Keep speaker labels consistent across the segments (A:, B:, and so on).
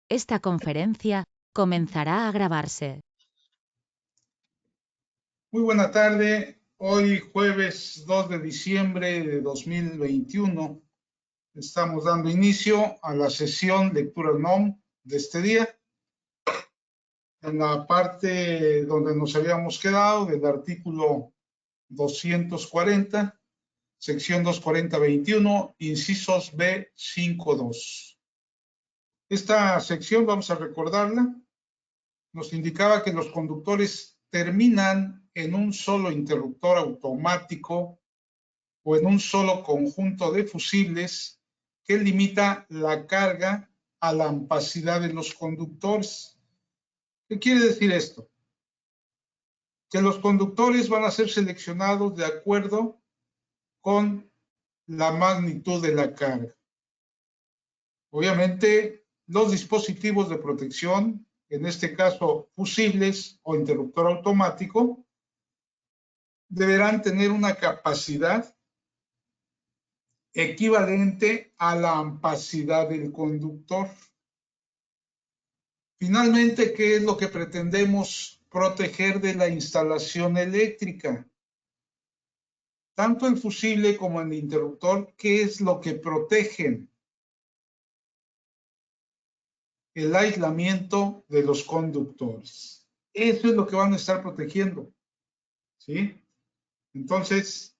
A: Esta conferencia comenzará a grabarse.
B: Muy buena tarde. Hoy jueves 2 de diciembre de 2021 estamos dando inicio a la sesión lectura NOM de este día. En la parte donde nos habíamos quedado del artículo 240, sección 240.21, incisos B52. Esta sección, vamos a recordarla, nos indicaba que los conductores terminan en un solo interruptor automático o en un solo conjunto de fusibles que limita la carga a la ampacidad de los conductores. ¿Qué quiere decir esto? Que los conductores van a ser seleccionados de acuerdo con la magnitud de la carga. Obviamente, los dispositivos de protección, en este caso fusibles o interruptor automático, deberán tener una capacidad equivalente a la ampacidad del conductor. Finalmente, ¿qué es lo que pretendemos proteger de la instalación eléctrica? Tanto el fusible como el interruptor, ¿qué es lo que protegen? El aislamiento de los conductores. Eso es lo que van a estar protegiendo, ¿sí? Entonces,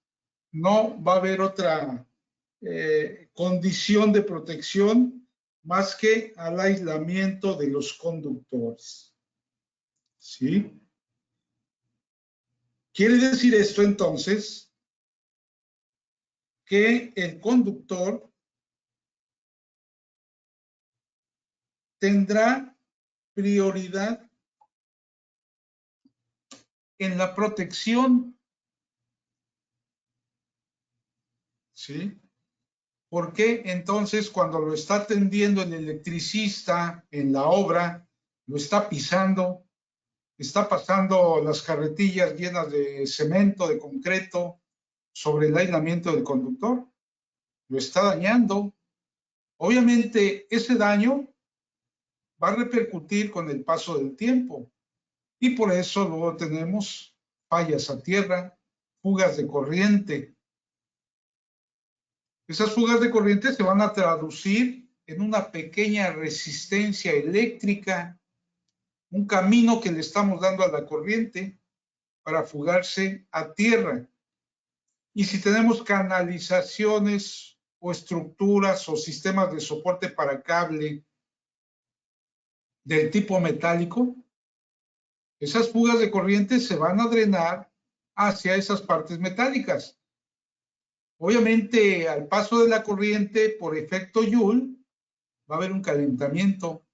B: no va a haber otra condición de protección más que al aislamiento de los conductores, ¿sí? Quiere decir esto entonces que el conductor tendrá prioridad en la protección, ¿sí? ¿Por qué entonces cuando lo está atendiendo el electricista en la obra, lo está pisando, está pasando las carretillas llenas de cemento, de concreto, sobre el aislamiento del conductor? Lo está dañando. Obviamente, ese daño va a repercutir con el paso del tiempo y por eso luego tenemos fallas a tierra, fugas de corriente. Esas fugas de corriente se van a traducir en una pequeña resistencia eléctrica, un camino que le estamos dando a la corriente para fugarse a tierra. Y si tenemos canalizaciones o estructuras o sistemas de soporte para cable del tipo metálico, esas fugas de corriente se van a drenar hacia esas partes metálicas. Obviamente, al paso de la corriente por efecto Joule, va a haber un calentamiento.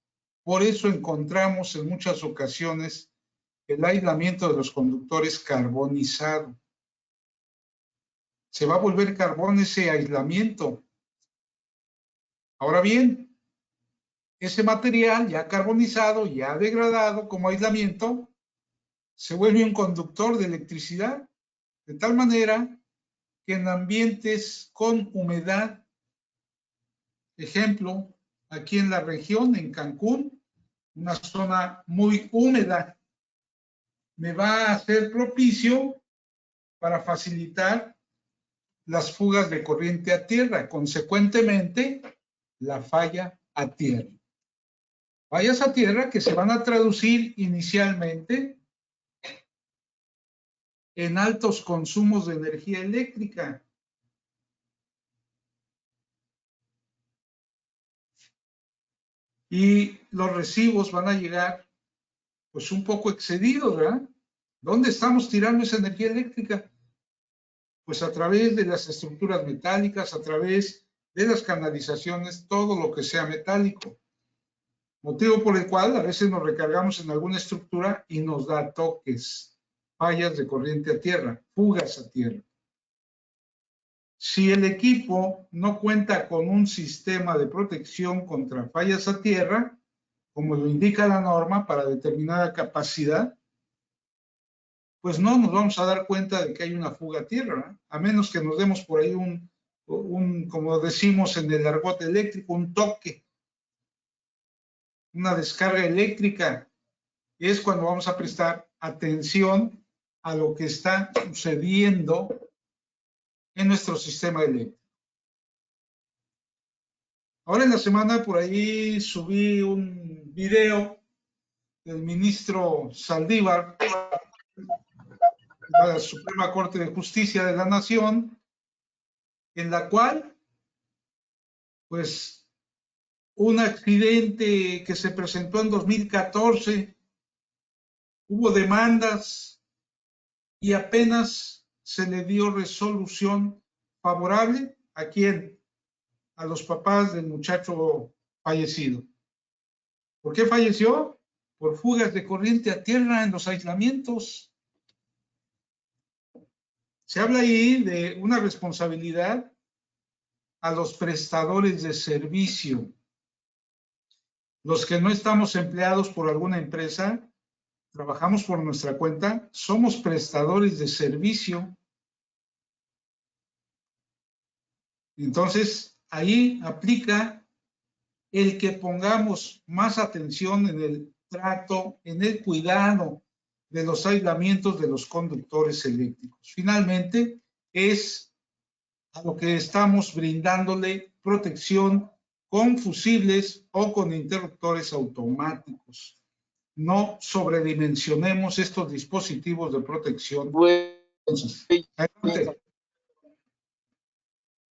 B: Por eso encontramos en muchas ocasiones el aislamiento de los conductores carbonizado. Se va a volver carbón ese aislamiento. Ahora bien, ese material ya carbonizado, ya degradado como aislamiento, se vuelve un conductor de electricidad, de tal manera que en ambientes con humedad, ejemplo, aquí en la región, en Cancún, una zona muy húmeda, me va a ser propicio para facilitar las fugas de corriente a tierra, consecuentemente, la falla a tierra. Fallas a tierra que se van a traducir inicialmente en altos consumos de energía eléctrica. Y los recibos van a llegar pues un poco excedidos, ¿verdad? ¿Dónde estamos tirando esa energía eléctrica? Pues a través de las estructuras metálicas, a través de las canalizaciones, todo lo que sea metálico. Motivo por el cual a veces nos recargamos en alguna estructura y nos da toques, fallas de corriente a tierra, fugas a tierra. Si el equipo no cuenta con un sistema de protección contra fallas a tierra, como lo indica la norma para determinada capacidad, pues no nos vamos a dar cuenta de que hay una fuga a tierra, ¿no? A menos que nos demos por ahí como decimos en el argot eléctrico, un toque. una descarga eléctrica, es cuando vamos a prestar atención a lo que está sucediendo en nuestro sistema eléctrico. Ahora en la semana por ahí subí un video del ministro Saldívar de la Suprema Corte de Justicia de la Nación, en la cual, pues, un accidente que se presentó en 2014, hubo demandas y apenas se le dio resolución favorable. ¿A quién? A los papás del muchacho fallecido. ¿Por qué falleció? Por fugas de corriente a tierra en los aislamientos. Se habla ahí de una responsabilidad a los prestadores de servicio. Los que no estamos empleados por alguna empresa, trabajamos por nuestra cuenta, somos prestadores de servicio. Entonces, ahí aplica el que pongamos más atención en el trato, en el cuidado de los aislamientos de los conductores eléctricos. Finalmente, es a lo que estamos brindándole protección con fusibles o con interruptores automáticos. No sobredimensionemos estos dispositivos de protección. Entonces, adelante.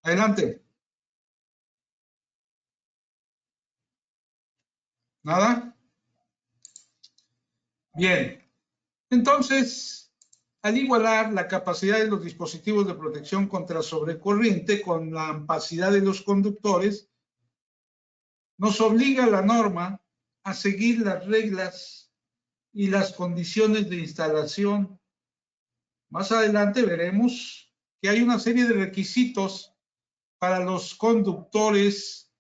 B: Adelante. ¿Nada? Bien. Entonces, al igualar la capacidad de los dispositivos de protección contra sobrecorriente con la ampacidad de los conductores, nos obliga la norma a seguir las reglas y las condiciones de instalación. Más adelante veremos que hay una serie de requisitos para los conductores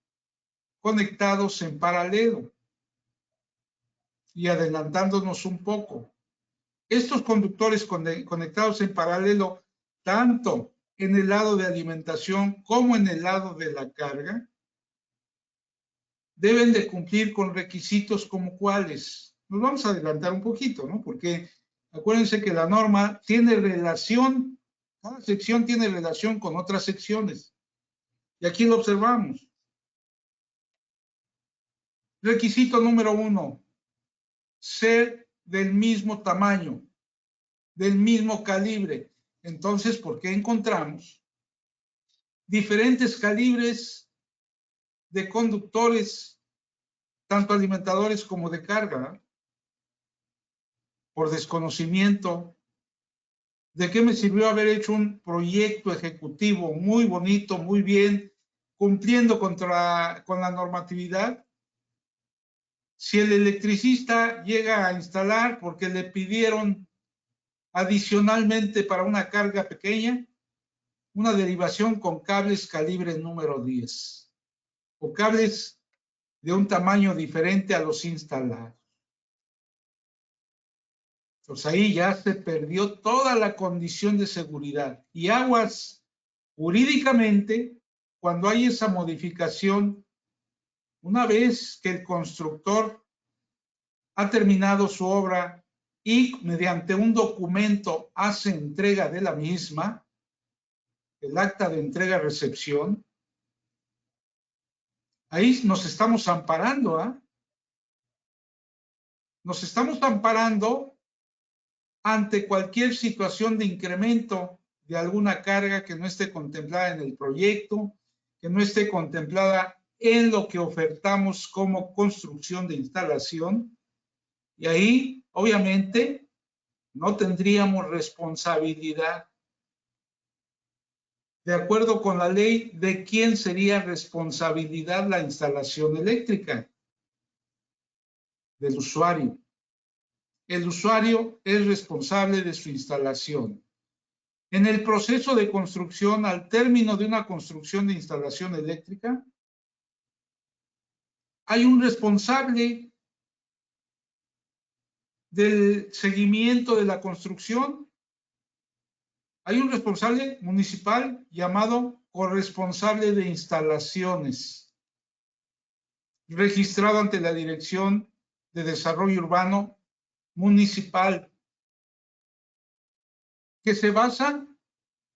B: conectados en paralelo. Y adelantándonos un poco, estos conductores conectados en paralelo, tanto en el lado de alimentación como en el lado de la carga, deben de cumplir con requisitos como cuáles. Nos vamos a adelantar un poquito, ¿no? Porque acuérdense que la norma tiene relación, cada sección tiene relación con otras secciones. Y aquí lo observamos. Requisito número 1, ser del mismo tamaño, del mismo calibre. Entonces, ¿por qué encontramos diferentes calibres de conductores, tanto alimentadores como de carga? Por desconocimiento. ¿De qué me sirvió haber hecho un proyecto ejecutivo muy bonito, muy bien, cumpliendo con la normatividad? Si el electricista llega a instalar porque le pidieron adicionalmente para una carga pequeña, una derivación con cables calibre número 10 o cables de un tamaño diferente a los instalados. Pues ahí ya se perdió toda la condición de seguridad. Y aguas, jurídicamente, cuando hay esa modificación, una vez que el constructor ha terminado su obra y mediante un documento hace entrega de la misma, el acta de entrega-recepción, ahí nos estamos amparando, ¿ah? Nos estamos amparando ante cualquier situación de incremento de alguna carga que no esté contemplada en el proyecto, que no esté contemplada en lo que ofertamos como construcción de instalación. Y ahí, obviamente, no tendríamos responsabilidad. De acuerdo con la ley, ¿de quién sería responsabilidad la instalación eléctrica? Del usuario. El usuario es responsable de su instalación. En el proceso de construcción, al término de una construcción de instalación eléctrica, hay un responsable del seguimiento de la construcción. Hay un responsable municipal llamado corresponsable de instalaciones. registrado ante la Dirección de Desarrollo Urbano Municipal, que se basa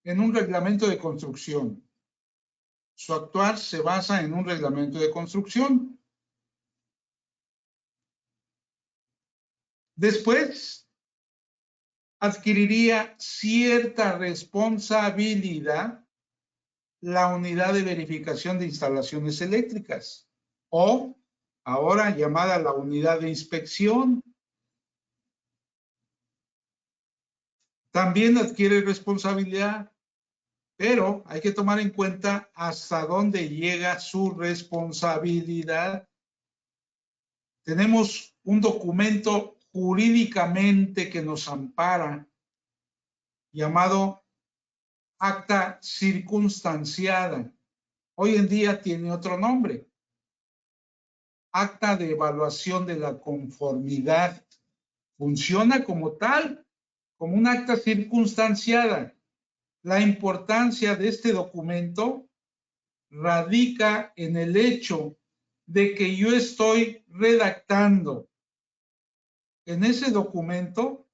B: en un reglamento de construcción. Su actuar se basa en un reglamento de construcción. Después, adquiriría cierta responsabilidad la unidad de verificación de instalaciones eléctricas, o ahora llamada la unidad de inspección. También adquiere responsabilidad, pero hay que tomar en cuenta hasta dónde llega su responsabilidad. Tenemos un documento jurídicamente que nos ampara, llamado acta circunstanciada. Hoy en día tiene otro nombre: acta de evaluación de la conformidad. Funciona como tal, como un acta circunstanciada. La importancia de este documento radica en el hecho de que yo estoy redactando en ese documento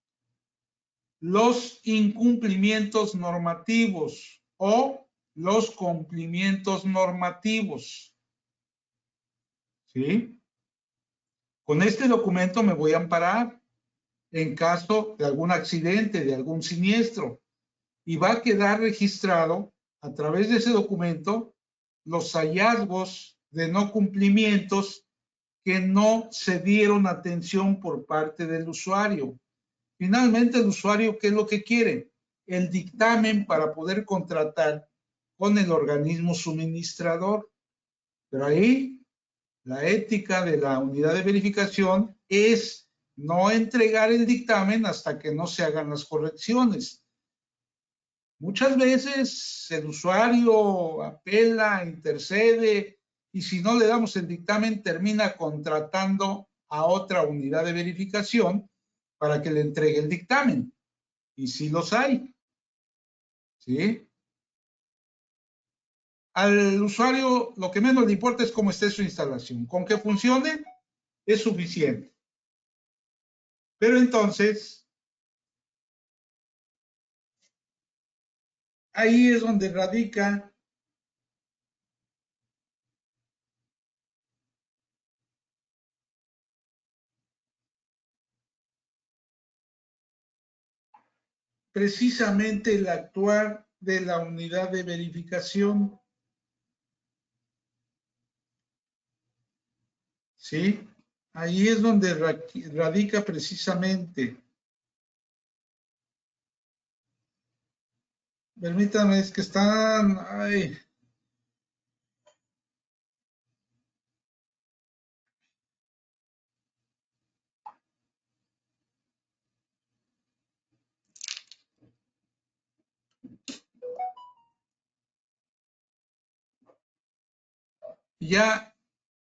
B: los incumplimientos normativos o los cumplimientos normativos. ¿Sí? Con este documento me voy a amparar en caso de algún accidente, de algún siniestro, y va a quedar registrado a través de ese documento los hallazgos de no cumplimientos que no se dieron atención por parte del usuario. Finalmente, el usuario, ¿qué es lo que quiere? El dictamen para poder contratar con el organismo suministrador. Pero ahí la ética de la unidad de verificación es no entregar el dictamen hasta que no se hagan las correcciones. Muchas veces el usuario apela, intercede, y si no le damos el dictamen, termina contratando a otra unidad de verificación para que le entregue el dictamen. Y sí los hay. ¿Sí? Al usuario lo que menos le importa es cómo esté su instalación. Con que funcione es suficiente. Pero entonces, ahí es donde radica precisamente el actuar de la unidad de verificación. ¿Sí? Ahí es donde radica precisamente. Permítanme, es que están... Ay. Ya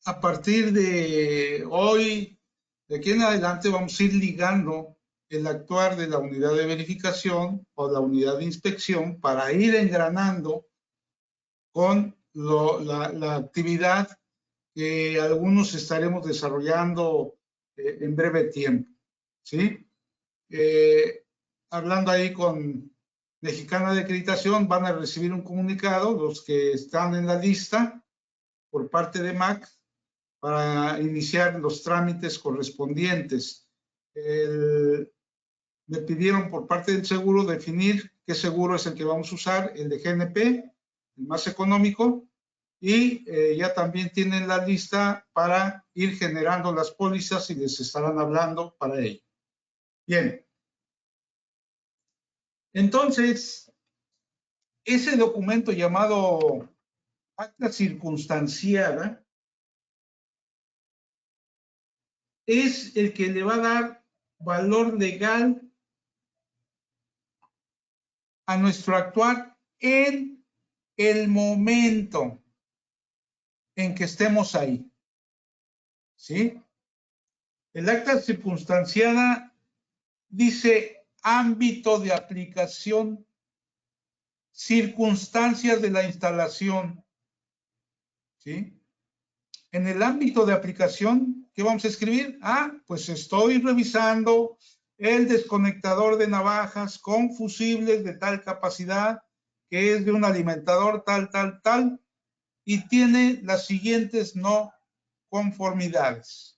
B: a partir de hoy, de aquí en adelante, vamos a ir ligando el actuar de la unidad de verificación o la unidad de inspección para ir engranando con la actividad que algunos estaremos desarrollando en breve tiempo. ¿Sí? Hablando ahí con Mexicana de Acreditación, van a recibir un comunicado, los que están en la lista, por parte de MAC, para iniciar los trámites correspondientes. Me pidieron por parte del seguro definir qué seguro es el que vamos a usar, el de GNP, el más económico, y ya también tienen la lista para ir generando las pólizas y les estarán hablando para ello. Bien. Entonces, ese documento llamado acta circunstanciada es el que le va a dar valor legal a nuestro actuar en el momento en que estemos ahí. ¿Sí? El acta circunstanciada dice ámbito de aplicación, circunstancias de la instalación. ¿Sí? En el ámbito de aplicación, ¿qué vamos a escribir? Ah, pues estoy revisando el desconectador de navajas con fusibles de tal capacidad, que es de un alimentador tal, tal, tal, y tiene las siguientes no conformidades.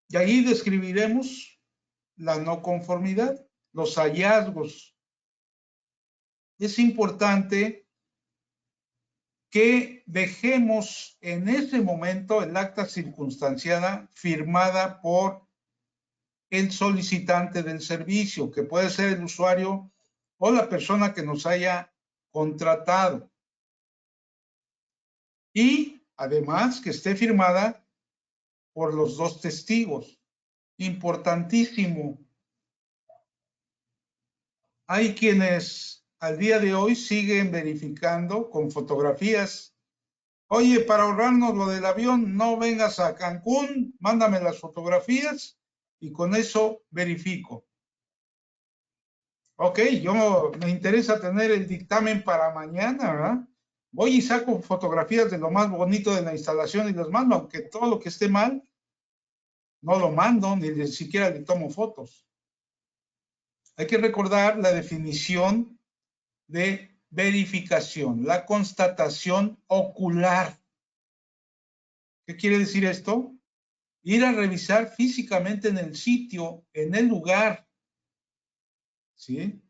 B: Y ahí describiremos la no conformidad, los hallazgos. Es importante que dejemos en ese momento el acta circunstanciada firmada por el solicitante del servicio, que puede ser el usuario o la persona que nos haya contratado. Y además que esté firmada por los dos testigos. Importantísimo. Hay quienes al día de hoy siguen verificando con fotografías. Oye, para ahorrarnos lo del avión, no vengas a Cancún, mándame las fotografías y con eso verifico. Ok, yo me interesa tener el dictamen para mañana, ¿verdad? Voy y saco fotografías de lo más bonito de la instalación y las mando, aunque todo lo que esté mal, no lo mando, ni siquiera le tomo fotos. Hay que recordar la definición de verificación, la constatación ocular. ¿Qué quiere decir esto? Ir a revisar físicamente en el sitio, en el lugar. ¿Sí?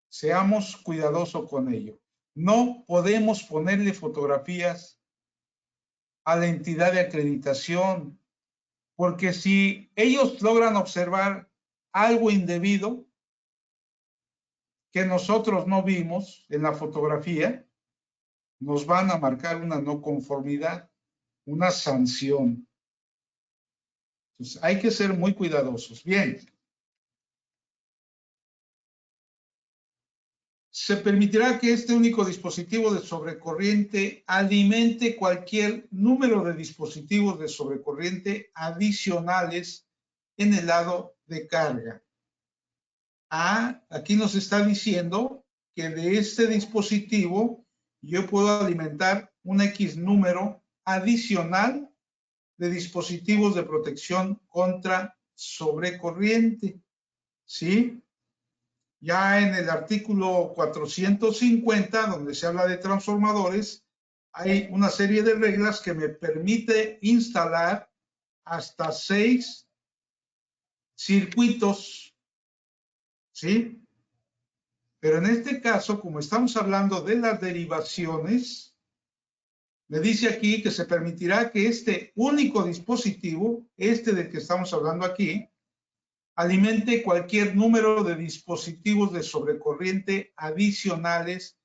B: Seamos cuidadosos con ello. No podemos ponerle fotografías a la entidad de acreditación, porque si ellos logran observar algo indebido que nosotros no vimos en la fotografía, nos van a marcar una no conformidad, una sanción. Entonces, hay que ser muy cuidadosos. Bien. Se permitirá que este único dispositivo de sobrecorriente alimente cualquier número de dispositivos de sobrecorriente adicionales en el lado de carga. Ah, aquí nos está diciendo que de este dispositivo yo puedo alimentar un X número adicional de dispositivos de protección contra sobrecorriente. ¿Sí? Ya en el artículo 450, donde se habla de transformadores, hay una serie de reglas que me permite instalar hasta 6 circuitos, ¿sí? Pero en este caso, como estamos hablando de las derivaciones, me dice aquí que se permitirá que este único dispositivo, este del que estamos hablando aquí, alimente cualquier número de dispositivos de sobrecorriente adicionales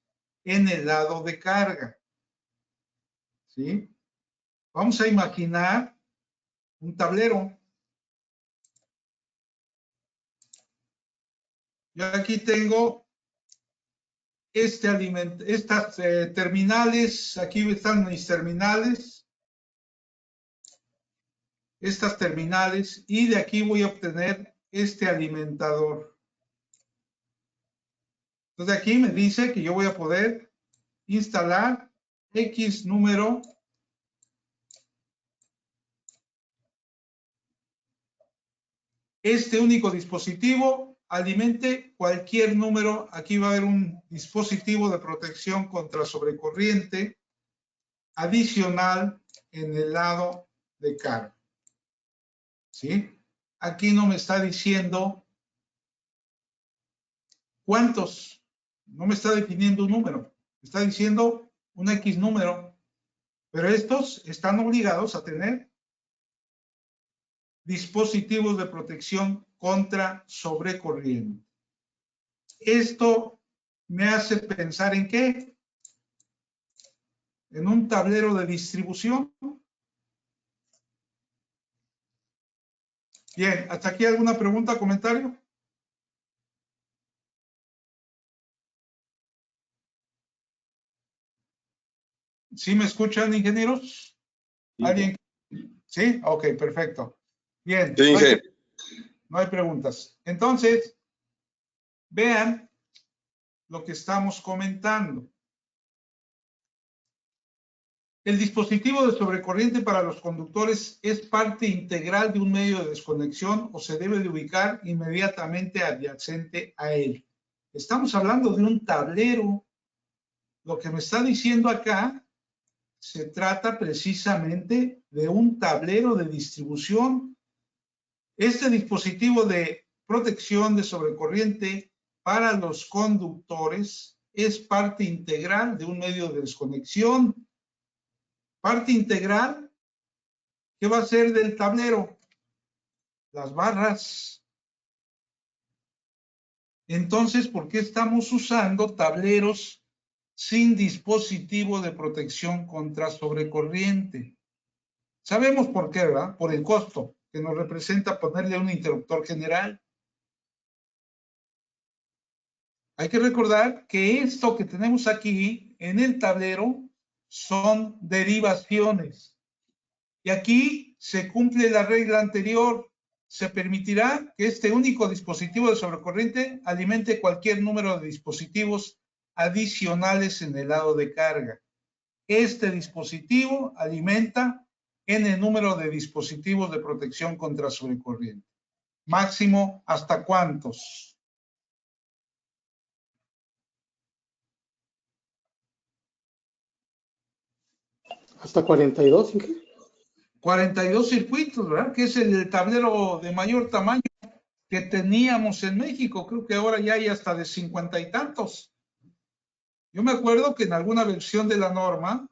B: en el lado de carga. ¿Sí? Vamos a imaginar un tablero. Yo aquí tengo estas terminales, aquí están mis terminales, estas terminales, y de aquí voy a obtener este alimentador. Entonces aquí me dice que yo voy a poder instalar X número este único dispositivo alimente cualquier número. Aquí va a haber un dispositivo de protección contra sobrecorriente adicional en el lado de carga. ¿Sí? Aquí no me está diciendo cuántos, no me está definiendo un número, me está diciendo un X número, pero estos están obligados a tener dispositivos de protección contra sobrecorriente. Esto me hace pensar en qué? En un tablero de distribución. Bien, ¿hasta aquí alguna pregunta, comentario? ¿Sí me escuchan, ingenieros? ¿Alguien? ¿Sí? Ok, perfecto. Bien,
C: Sí,
B: no hay preguntas. Entonces, vean lo que estamos comentando. El dispositivo de sobrecorriente para los conductores es parte integral de un medio de desconexión o se debe de ubicar inmediatamente adyacente a él. Estamos hablando de un tablero. Lo que me está diciendo acá se trata precisamente de un tablero de distribución. Este dispositivo de protección de sobrecorriente para los conductores es parte integral de un medio de desconexión. Parte integral, ¿qué va a ser del tablero? Las barras. Entonces, ¿por qué estamos usando tableros sin dispositivo de protección contra sobrecorriente? Sabemos por qué, ¿verdad? Por el costo que nos representa ponerle un interruptor general. Hay que recordar que esto que tenemos aquí en el tablero son derivaciones. Y aquí se cumple la regla anterior. Se permitirá que este único dispositivo de sobrecorriente alimente cualquier número de dispositivos adicionales en el lado de carga. Este dispositivo alimenta n número de dispositivos de protección contra sobrecorriente. Máximo, ¿hasta cuántos?
C: Hasta 42, ¿sí?
B: 42 circuitos, ¿verdad? Que es el tablero de mayor tamaño que teníamos en México. Creo que ahora ya hay hasta de 50 y tantos. Yo me acuerdo que en alguna versión de la norma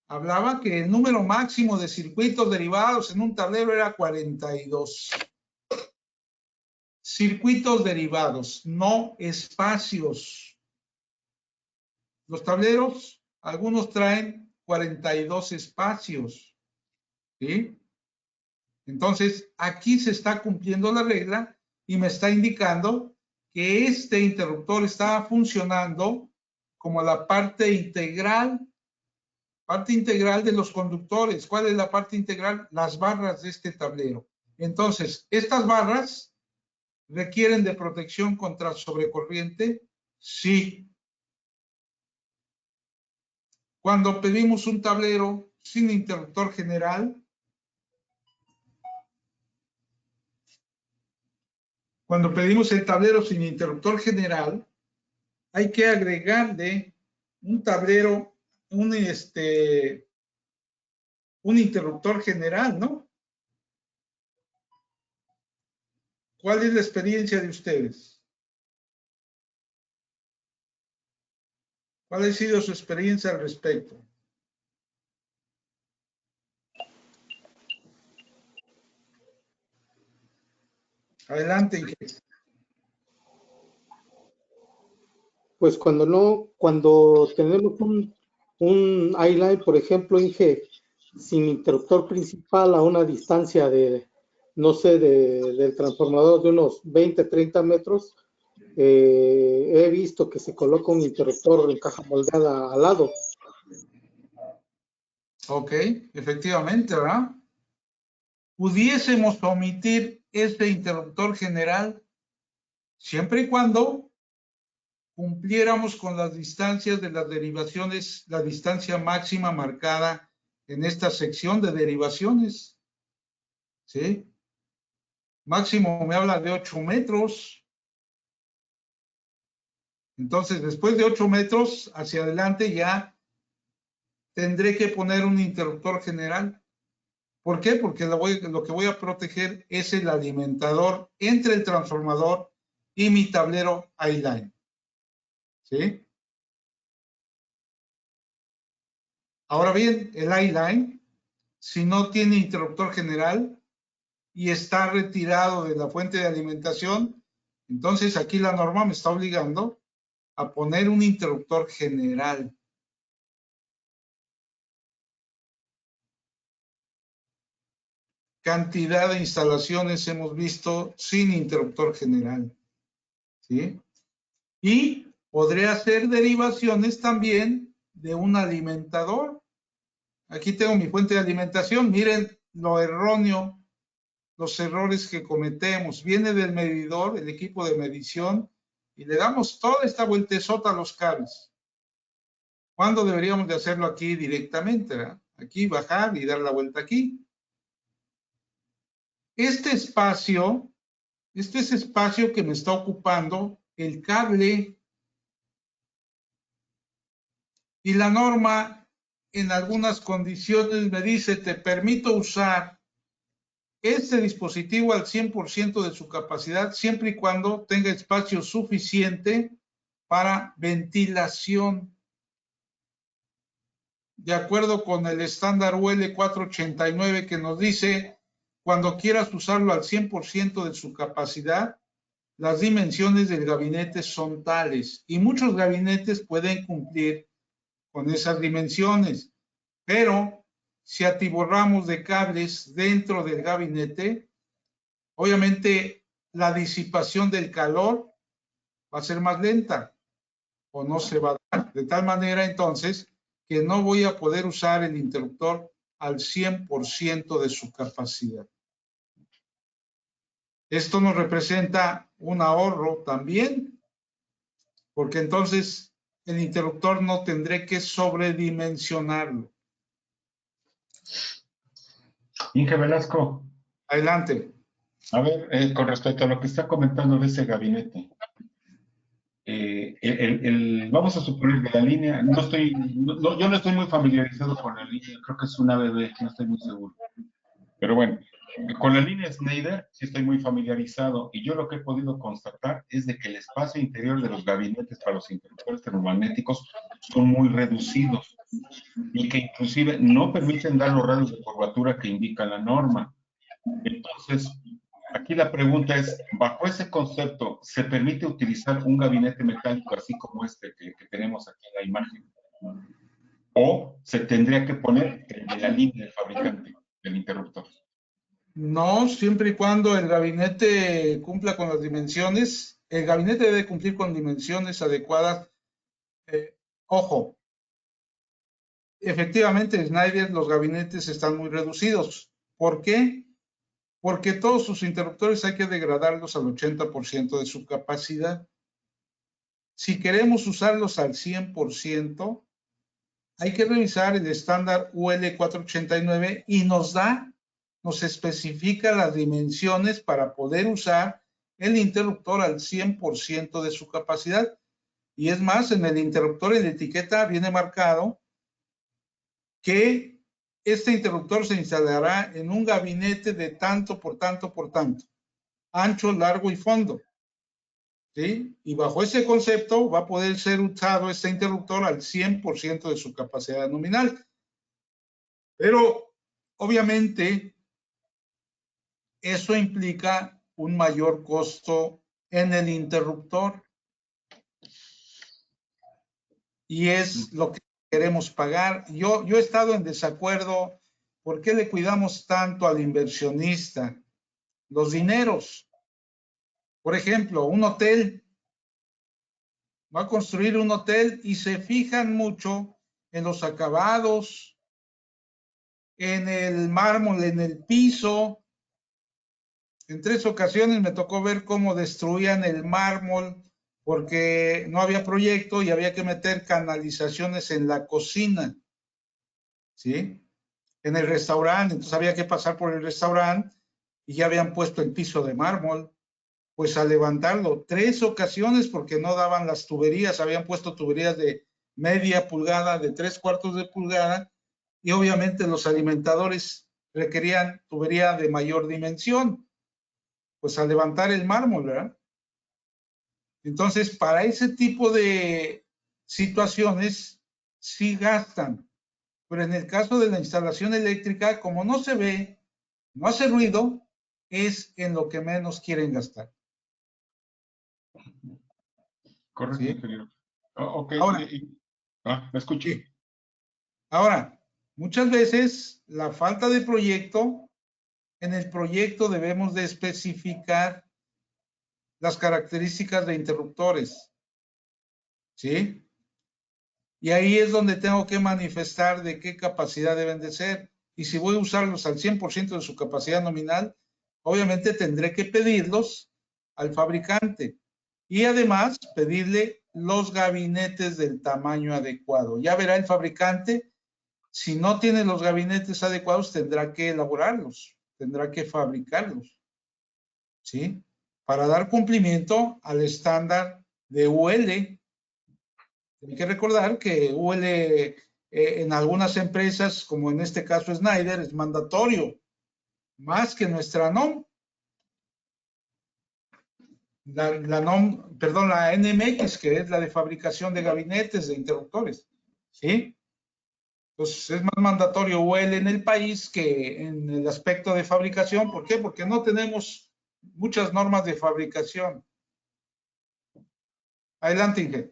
B: hablaba que el número máximo de circuitos derivados en un tablero era 42. Circuitos derivados, no espacios. Los tableros, algunos traen 42 espacios, ¿sí? Entonces, aquí se está cumpliendo la regla y me está indicando que este interruptor está funcionando como la parte integral de los conductores. ¿Cuál es la parte integral? Las barras de este tablero. Entonces, estas barras requieren de protección contra sobrecorriente. Sí. Cuando pedimos un tablero sin interruptor general, cuando pedimos el tablero sin interruptor general, hay que agregarle un tablero, un interruptor general, ¿no? ¿Cuál es la experiencia de ustedes? ¿Cuál ha sido su experiencia al respecto? Adelante, Inge.
C: Pues cuando tenemos un I-line, por ejemplo, Inge, sin interruptor principal a una distancia de, no sé, del transformador de unos 20, 30 metros, he visto que se coloca un interruptor en caja moldeada al lado.
B: Ok, efectivamente, ¿verdad? Pudiésemos omitir este interruptor general siempre y cuando cumpliéramos con las distancias de las derivaciones, la distancia máxima marcada en esta sección de derivaciones. ¿Sí? Máximo me habla de 8 metros. Entonces, después de 8 metros hacia adelante ya tendré que poner un interruptor general. ¿Por qué? Porque lo que voy a proteger es el alimentador entre el transformador y mi tablero I-line. ¿Sí? Ahora bien, el I-line, si no tiene interruptor general y está retirado de la fuente de alimentación, entonces aquí la norma me está obligando a poner un interruptor general. Cantidad de instalaciones hemos visto sin interruptor general. ¿Sí? Y podré hacer derivaciones también de un alimentador. Aquí tengo mi fuente de alimentación. Miren lo erróneo, los errores que cometemos. Viene del medidor, el equipo de medición, y le damos toda esta vueltezota a los cables. ¿Cuándo deberíamos de hacerlo aquí directamente, ¿verdad? Aquí bajar y dar la vuelta aquí. Este es espacio que me está ocupando el cable, y la norma en algunas condiciones me dice, te permito usar este dispositivo al 100% de su capacidad, siempre y cuando tenga espacio suficiente para ventilación. De acuerdo con el estándar UL 489 que nos dice, cuando quieras usarlo al 100% de su capacidad, las dimensiones del gabinete son tales, y muchos gabinetes pueden cumplir con esas dimensiones, pero si atiborramos de cables dentro del gabinete, obviamente la disipación del calor va a ser más lenta o no se va a dar, de tal manera entonces que no voy a poder usar el interruptor al 100% de su capacidad. Esto nos representa un ahorro también, porque entonces el interruptor no tendré que sobredimensionarlo.
D: Inge Velasco,
B: Adelante.
D: a ver, con respecto a lo que está comentando de ese gabinete, vamos a suponer que la línea, yo no estoy muy familiarizado con la línea, creo que es una ABB, no estoy muy seguro. Pero bueno, con la línea Schneider sí estoy muy familiarizado, y yo lo que he podido constatar es de que el espacio interior de los gabinetes para los interruptores termomagnéticos son muy reducidos, y que inclusive no permiten dar los radios de curvatura que indica la norma. Entonces, aquí la pregunta es, bajo ese concepto, ¿se permite utilizar un gabinete metálico así como este que tenemos aquí en la imagen? ¿O se tendría que poner el de la línea del fabricante del interruptor?
B: No, siempre y cuando el gabinete cumpla con las dimensiones, el gabinete debe cumplir con dimensiones adecuadas. Ojo, efectivamente, en Schneider los gabinetes están muy reducidos. ¿Por qué? Porque todos sus interruptores hay que degradarlos al 80% de su capacidad. Si queremos usarlos al 100%, hay que revisar el estándar UL 489 y nos especifica las dimensiones para poder usar el interruptor al 100% de su capacidad. Y es más, en el interruptor, en la etiqueta viene marcado que este interruptor se instalará en un gabinete de tanto por tanto por tanto, ancho, largo y fondo. ¿Sí? Y bajo ese concepto va a poder ser usado este interruptor al 100% de su capacidad nominal. Pero, obviamente, eso implica un mayor costo en el interruptor. Y es lo que queremos pagar. Yo he estado en desacuerdo. ¿Por qué le cuidamos tanto al inversionista? Los dineros. Por ejemplo, un hotel. Va a construir un hotel y se fijan mucho en los acabados, en el mármol, en el piso. En 3 ocasiones me tocó ver cómo destruían el mármol porque no había proyecto y había que meter canalizaciones en la cocina, ¿sí? En el restaurante, entonces había que pasar por el restaurante y ya habían puesto el piso de mármol. Pues a levantarlo 3 ocasiones porque no daban las tuberías, habían puesto tuberías de media pulgada, de 3/4 de pulgada, y obviamente los alimentadores requerían tubería de mayor dimensión, pues a levantar el mármol, ¿verdad? Entonces, para ese tipo de situaciones sí gastan, pero en el caso de la instalación eléctrica, como no se ve, no hace ruido, es en lo que menos quieren gastar.
D: Correcto,
B: ¿Sí?
D: ingeniero. Ok,
B: Ahora,
D: me escucho.
B: sí. Ahora, muchas veces la falta de proyecto, en el proyecto debemos de especificar las características de interruptores, ¿sí? Y ahí es donde tengo que manifestar de qué capacidad deben de ser. Y si voy a usarlos al 100% de su capacidad nominal, obviamente tendré que pedirlos al fabricante. Y además pedirle los gabinetes del tamaño adecuado. Ya verá el fabricante, si no tiene los gabinetes adecuados, tendrá que elaborarlos, tendrá que fabricarlos, ¿sí? Para dar cumplimiento al estándar de UL. Hay que recordar que UL en algunas empresas, como en este caso Schneider, es mandatorio, más que nuestra NOM. La NOM, perdón, la NMX, que es la de fabricación de gabinetes de interruptores, ¿sí? Entonces es más mandatorio UL en el país que en el aspecto de fabricación. ¿Por qué? Porque no tenemos muchas normas de fabricación. Adelante, Inge.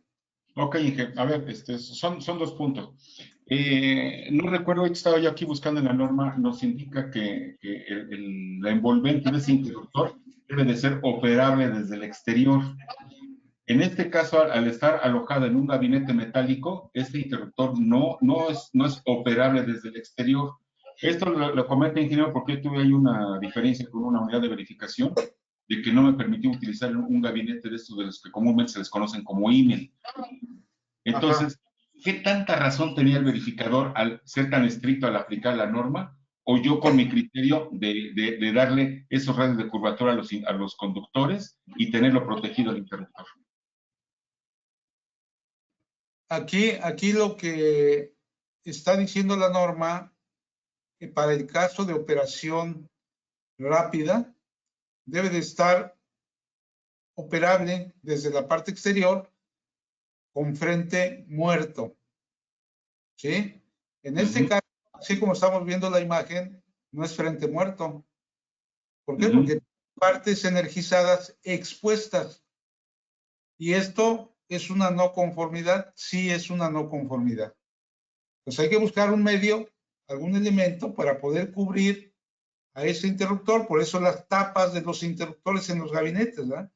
D: Ok, Inge, a ver, son dos puntos. No recuerdo, estaba yo aquí buscando en la norma, nos indica que la envolvente de ese interruptor debe de ser operable desde el exterior. En este caso, al estar alojado en un gabinete metálico, este interruptor no es operable desde el exterior. Esto lo comenta, ingeniero, porque tuve ahí una diferencia con una unidad de verificación de que no me permitió utilizar un gabinete de estos de los que comúnmente se les conocen como email. Entonces, ¿qué tanta razón tenía el verificador al ser tan estricto al aplicar la norma? O yo con mi criterio de darle esos radios de curvatura a los conductores y tenerlo protegido el interruptor.
B: Aquí lo que está diciendo la norma, que para el caso de operación rápida, debe de estar operable desde la parte exterior con frente muerto, ¿sí? En este caso, así como estamos viendo la imagen, no es frente muerto. ¿Por qué? Porque partes energizadas expuestas. Y esto es una no conformidad, sí es una no conformidad. Pues hay que buscar un medio, algún elemento para poder cubrir a ese interruptor. Por eso las tapas de los interruptores en los gabinetes, ¿verdad?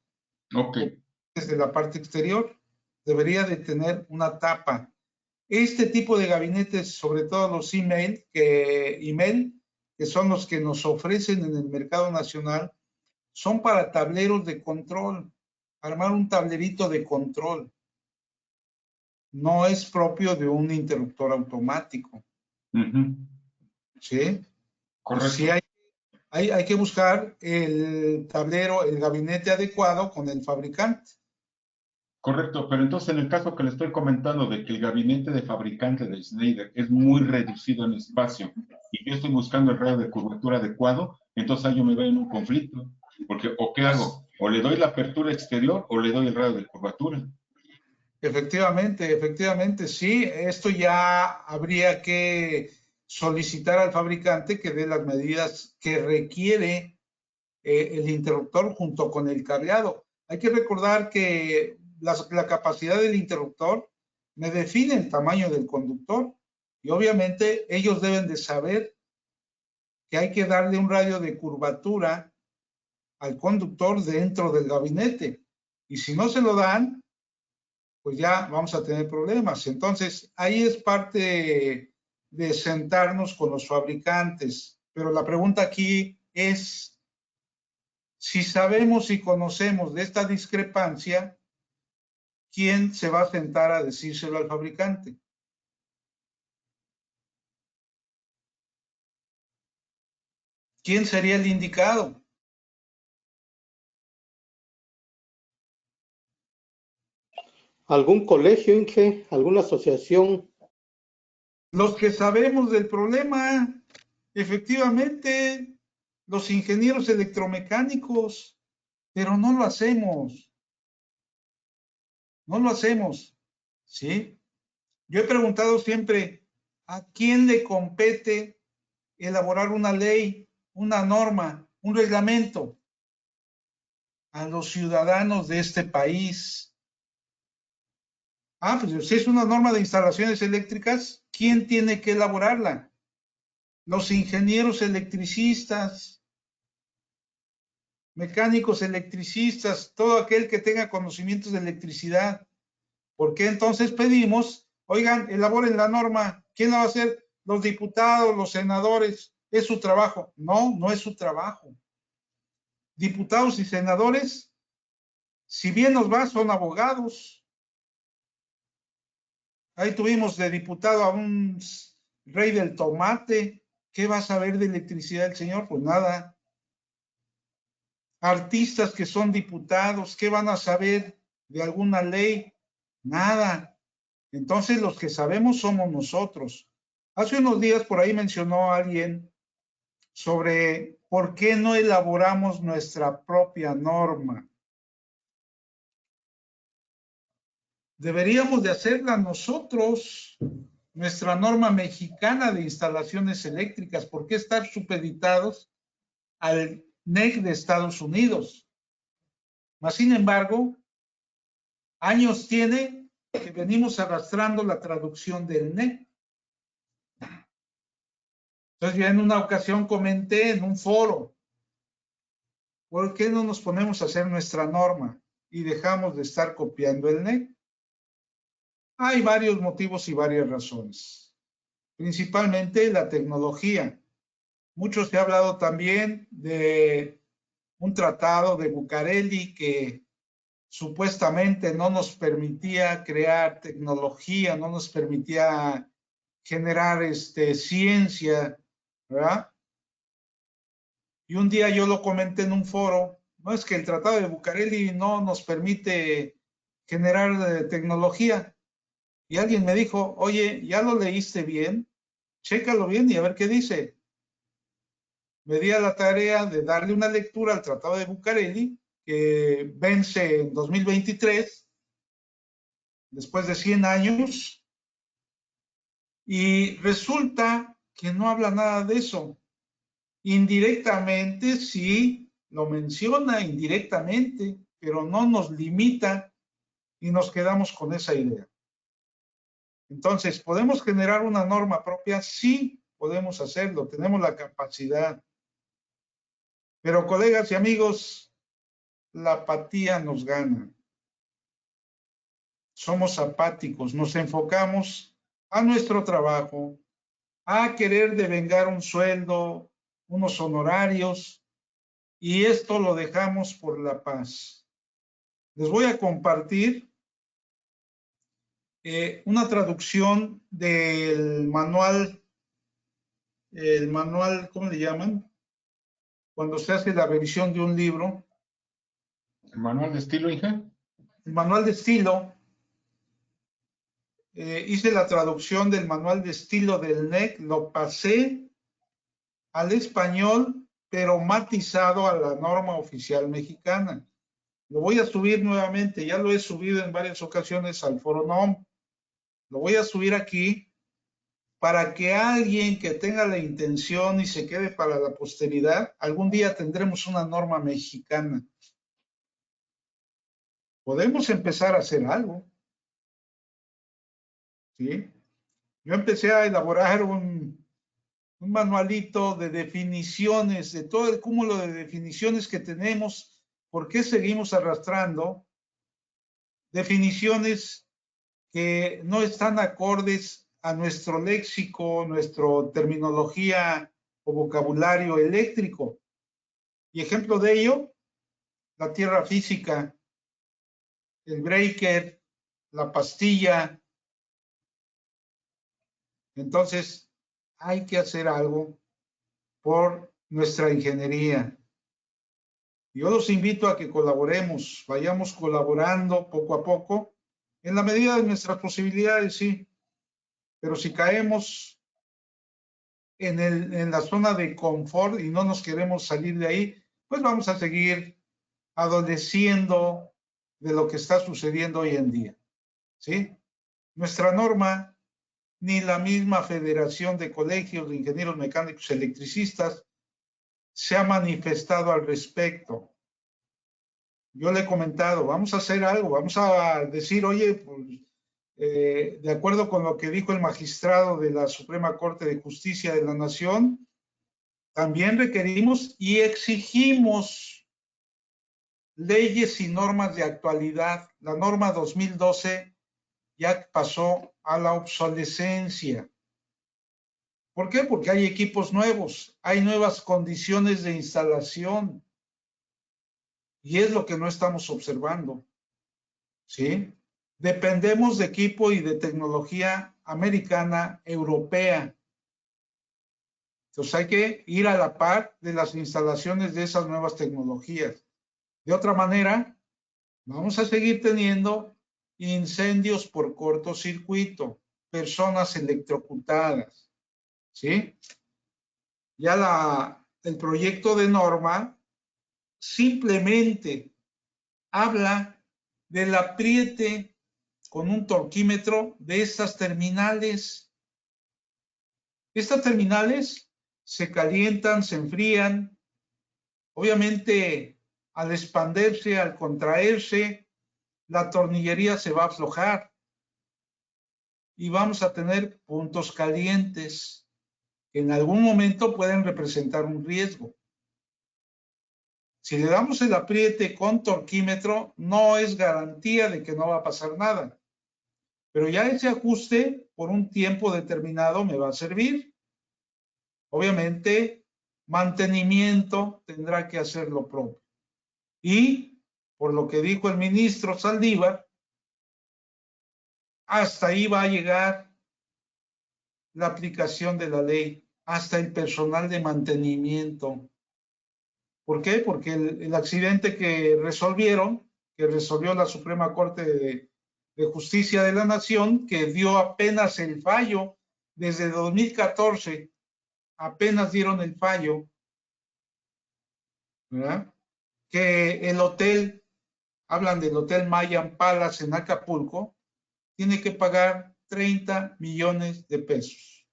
D: Ok.
B: Desde la parte exterior debería de tener una tapa. Este tipo de gabinetes, sobre todo los email, que son los que nos ofrecen en el mercado nacional, son para tableros de control, armar un tablerito de control. No es propio de un interruptor automático. ¿Sí?
D: Correcto.
B: Sí hay que buscar el tablero, el gabinete adecuado con el fabricante.
D: Correcto, pero entonces en el caso que le estoy comentando de que el gabinete de fabricante de Schneider es muy reducido en espacio y yo estoy buscando el radio de curvatura adecuado, entonces ahí yo me veo en un conflicto, porque ¿o qué hago? O le doy la apertura exterior o le doy el radio de curvatura.
B: Efectivamente, sí. Esto ya habría que solicitar al fabricante que dé las medidas que requiere el interruptor junto con el cableado. Hay que recordar que la capacidad del interruptor me define el tamaño del conductor y obviamente ellos deben de saber que hay que darle un radio de curvatura al conductor dentro del gabinete. Y si no se lo dan, pues ya vamos a tener problemas. Entonces, ahí es parte de sentarnos con los fabricantes. Pero la pregunta aquí es, si sabemos y conocemos de esta discrepancia, ¿quién se va a sentar a decírselo al fabricante? ¿Quién sería el indicado?
C: ¿Algún colegio, Inge? ¿Alguna asociación?
B: Los que sabemos del problema, efectivamente, los ingenieros electromecánicos, pero no lo hacemos. No lo hacemos, ¿sí? Yo he preguntado siempre, ¿a quién le compete elaborar una ley, una norma, un reglamento? A los ciudadanos de este país. Pues si es una norma de instalaciones eléctricas, ¿quién tiene que elaborarla? Los ingenieros electricistas, mecánicos electricistas, todo aquel que tenga conocimientos de electricidad. ¿Por qué entonces pedimos, oigan, elaboren la norma? ¿Quién la va a hacer? Los diputados, los senadores. ¿Es su trabajo? No, no es su trabajo. Diputados y senadores, si bien nos va, son abogados. Ahí tuvimos de diputado a un rey del tomate. ¿Qué va a saber de electricidad el señor? Pues nada. Artistas que son diputados, ¿qué van a saber de alguna ley? Nada. Entonces los que sabemos somos nosotros. Hace unos días por ahí mencionó alguien sobre por qué no elaboramos nuestra propia norma. Deberíamos de hacerla nosotros, nuestra norma mexicana de instalaciones eléctricas. ¿Por qué estar supeditados al NEC de Estados Unidos? Mas, sin embargo, años tiene que venimos arrastrando la traducción del NEC. Entonces, ya en una ocasión comenté en un foro, ¿por qué no nos ponemos a hacer nuestra norma y dejamos de estar copiando el NEC? Hay varios motivos y varias razones. Principalmente la tecnología. Mucho se ha hablado también de un tratado de Bucareli que supuestamente no nos permitía crear tecnología, no nos permitía generar ciencia, ¿verdad? Y un día yo lo comenté en un foro, no es que el tratado de Bucareli no nos permite generar tecnología. Y alguien me dijo, oye, ¿ya lo leíste bien? Chécalo bien y a ver qué dice. Me di a la tarea de darle una lectura al Tratado de Bucareli, que vence en 2023, después de 100 años, y resulta que no habla nada de eso. Indirectamente sí lo menciona, indirectamente, pero no nos limita y nos quedamos con esa idea. Entonces, ¿podemos generar una norma propia? Sí, podemos hacerlo, tenemos la capacidad. Pero, colegas y amigos, la apatía nos gana. Somos apáticos, nos enfocamos a nuestro trabajo, a querer devengar un sueldo, unos honorarios, y esto lo dejamos por la paz. Les voy a compartir una traducción del manual, ¿cómo le llaman? Cuando se hace la revisión de un libro.
D: ¿El manual de estilo, hija?
B: El manual de estilo. Hice la traducción del manual de estilo del NEC, lo pasé al español, pero matizado a la norma oficial mexicana. Lo voy a subir nuevamente, ya lo he subido en varias ocasiones al Foro NOM. Lo voy a subir aquí para que alguien que tenga la intención y se quede para la posteridad, algún día tendremos una norma mexicana. Podemos empezar a hacer algo. ¿Sí? Yo empecé a elaborar un manualito de definiciones, de todo el cúmulo de definiciones que tenemos, por qué seguimos arrastrando definiciones que no están acordes a nuestro léxico, nuestra terminología o vocabulario eléctrico. Y ejemplo de ello, la tierra física, el breaker, la pastilla. Entonces, hay que hacer algo por nuestra ingeniería. Yo los invito a que colaboremos, vayamos colaborando poco a poco, en la medida de nuestras posibilidades, sí. Pero si caemos en la zona de confort y no nos queremos salir de ahí, pues vamos a seguir adoleciendo de lo que está sucediendo hoy en día, ¿sí? Nuestra norma, ni la misma Federación de Colegios de Ingenieros Mecánicos Electricistas se ha manifestado al respecto. Yo le he comentado, vamos a hacer algo, vamos a decir, oye, pues, de acuerdo con lo que dijo el magistrado de la Suprema Corte de Justicia de la Nación, también requerimos y exigimos leyes y normas de actualidad. La norma 2012 ya pasó a la obsolescencia. ¿Por qué? Porque hay equipos nuevos, hay nuevas condiciones de instalación. Y es lo que no estamos observando, ¿sí? Dependemos de equipo y de tecnología americana, europea. Entonces hay que ir a la par de las instalaciones de esas nuevas tecnologías. De otra manera, vamos a seguir teniendo incendios por cortocircuito, personas electrocutadas, ¿sí? Ya el proyecto de norma simplemente habla del apriete con un torquímetro de estas terminales. Estas terminales se calientan, se enfrían. Obviamente, al expandirse, al contraerse, la tornillería se va a aflojar y vamos a tener puntos calientes que en algún momento pueden representar un riesgo. Si le damos el apriete con torquímetro, no es garantía de que no va a pasar nada. Pero ya ese ajuste por un tiempo determinado me va a servir. Obviamente, mantenimiento tendrá que hacer lo propio. Y, por lo que dijo el ministro Saldívar, hasta ahí va a llegar la aplicación de la ley, hasta el personal de mantenimiento. ¿Por qué? Porque el accidente que resolvió la Suprema Corte de Justicia de la Nación, que dio apenas el fallo, desde 2014, apenas dieron el fallo, ¿verdad? Que el hotel, hablan del Hotel Mayan Palace en Acapulco, tiene que pagar 30 millones de pesos.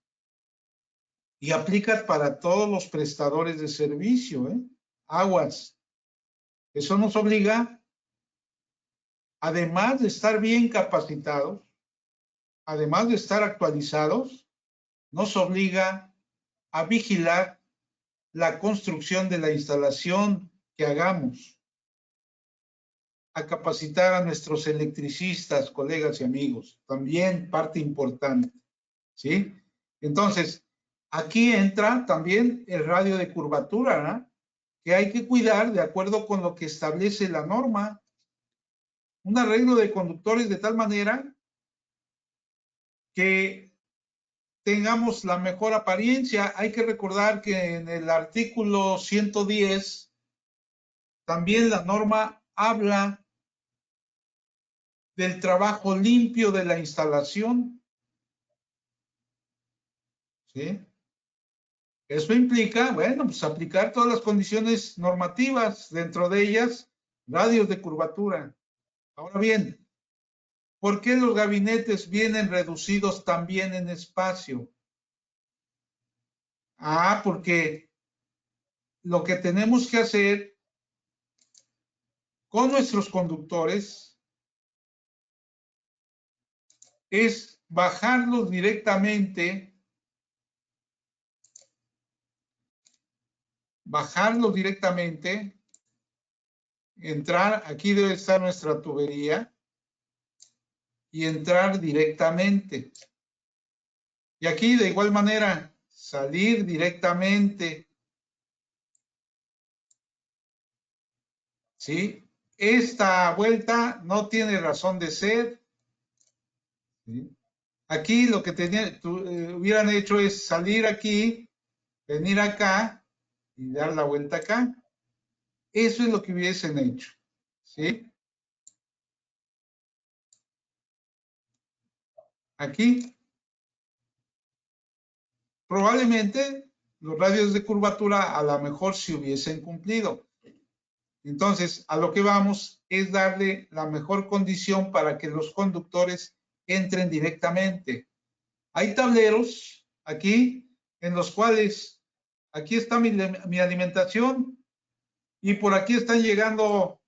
B: Y aplica para todos los prestadores de servicio, ¿eh? Aguas. Eso nos obliga, además de estar bien capacitados, además de estar actualizados, nos obliga a vigilar la construcción de la instalación que hagamos, a capacitar a nuestros electricistas, colegas y amigos, también parte importante, ¿sí? Entonces, aquí entra también el radio de curvatura, ¿no? Que hay que cuidar de acuerdo con lo que establece la norma. Un arreglo de conductores de tal manera que tengamos la mejor apariencia. Hay que recordar que en el artículo 110 también la norma habla del trabajo limpio de la instalación, ¿sí? Eso implica, bueno, pues aplicar todas las condiciones normativas, dentro de ellas, radios de curvatura. Ahora bien, ¿por qué los gabinetes vienen reducidos también en espacio? Porque lo que tenemos que hacer con nuestros conductores es bajarlos directamente, entrar, aquí debe estar nuestra tubería, y entrar directamente. Y aquí de igual manera, salir directamente. ¿Sí? Esta vuelta no tiene razón de ser. ¿Sí? Aquí lo que hubieran hecho es salir aquí, venir acá y dar la vuelta acá. Eso es lo que hubiesen hecho. ¿Sí? Aquí. Probablemente los radios de curvatura a lo mejor se hubiesen cumplido. Entonces, a lo que vamos es darle la mejor condición para que los conductores entren directamente. Hay tableros aquí en los cuales aquí está mi alimentación y por aquí están llegando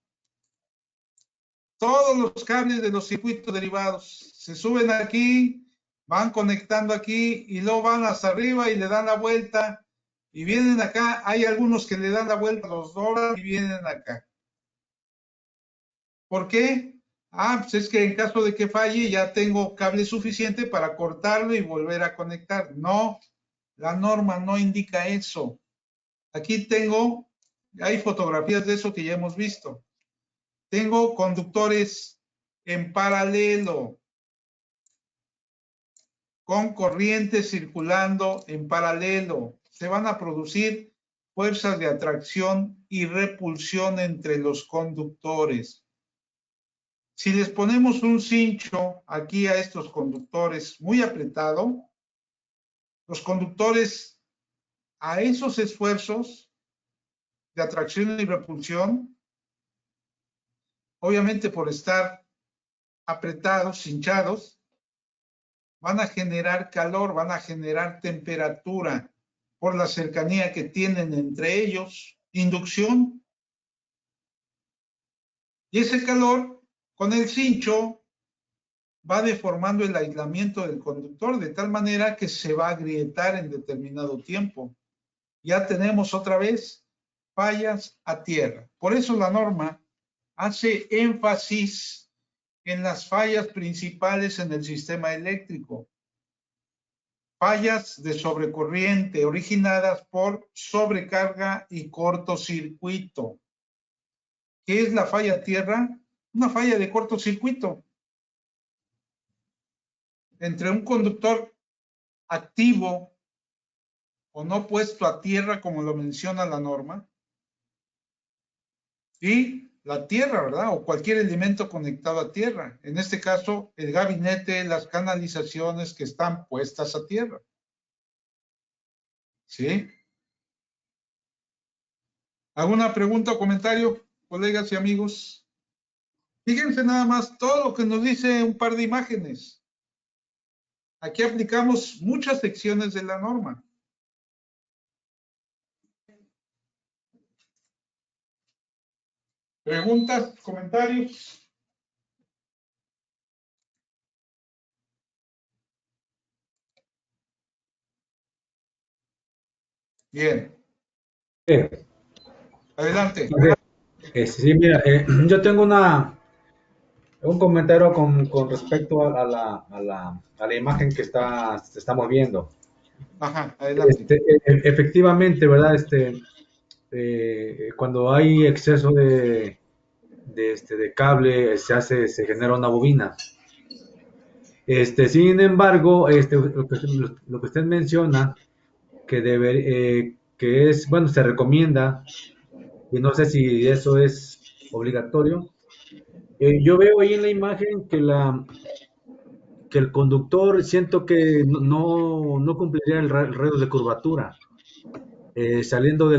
B: todos los cables de los circuitos derivados. Se suben aquí, van conectando aquí y luego van hasta arriba y le dan la vuelta y vienen acá. Hay algunos que le dan la vuelta, los doblan y vienen acá. ¿Por qué? Pues es que en caso de que falle ya tengo cable suficiente para cortarlo y volver a conectar. No, la norma no indica eso. Aquí hay fotografías de eso que ya hemos visto. Tengo conductores en paralelo, con corriente circulando en paralelo. Se van a producir fuerzas de atracción y repulsión entre los conductores. Si les ponemos un cincho aquí a estos conductores muy apretado, los conductores a esos esfuerzos de atracción y repulsión, obviamente por estar apretados, cinchados, van a generar calor, van a generar temperatura por la cercanía que tienen entre ellos, inducción. Y ese calor, con el cincho, va deformando el aislamiento del conductor de tal manera que se va a agrietar en determinado tiempo. Ya tenemos otra vez fallas a tierra. Por eso la norma hace énfasis en las fallas principales en el sistema eléctrico. Fallas de sobrecorriente originadas por sobrecarga y cortocircuito. ¿Qué es la falla a tierra? Una falla de cortocircuito entre un conductor activo o no puesto a tierra, como lo menciona la norma, y la tierra, ¿verdad? O cualquier elemento conectado a tierra. En este caso, el gabinete, las canalizaciones que están puestas a tierra. ¿Sí? ¿Alguna pregunta o comentario, colegas y amigos? Fíjense nada más todo lo que nos dice un par de imágenes. Aquí aplicamos muchas secciones de la norma. ¿Preguntas, comentarios? Bien. Adelante.
E: Sí, mira, yo tengo un comentario con respecto a la imagen que estamos viendo.
B: Ajá, adelante.
E: Efectivamente, ¿verdad? Cuando hay exceso de cable, se genera una bobina. Sin embargo, lo que usted menciona, que es, bueno, se recomienda, y no sé si eso es obligatorio. Yo veo ahí en la imagen que el conductor siento que no cumpliría el radio de curvatura. Saliendo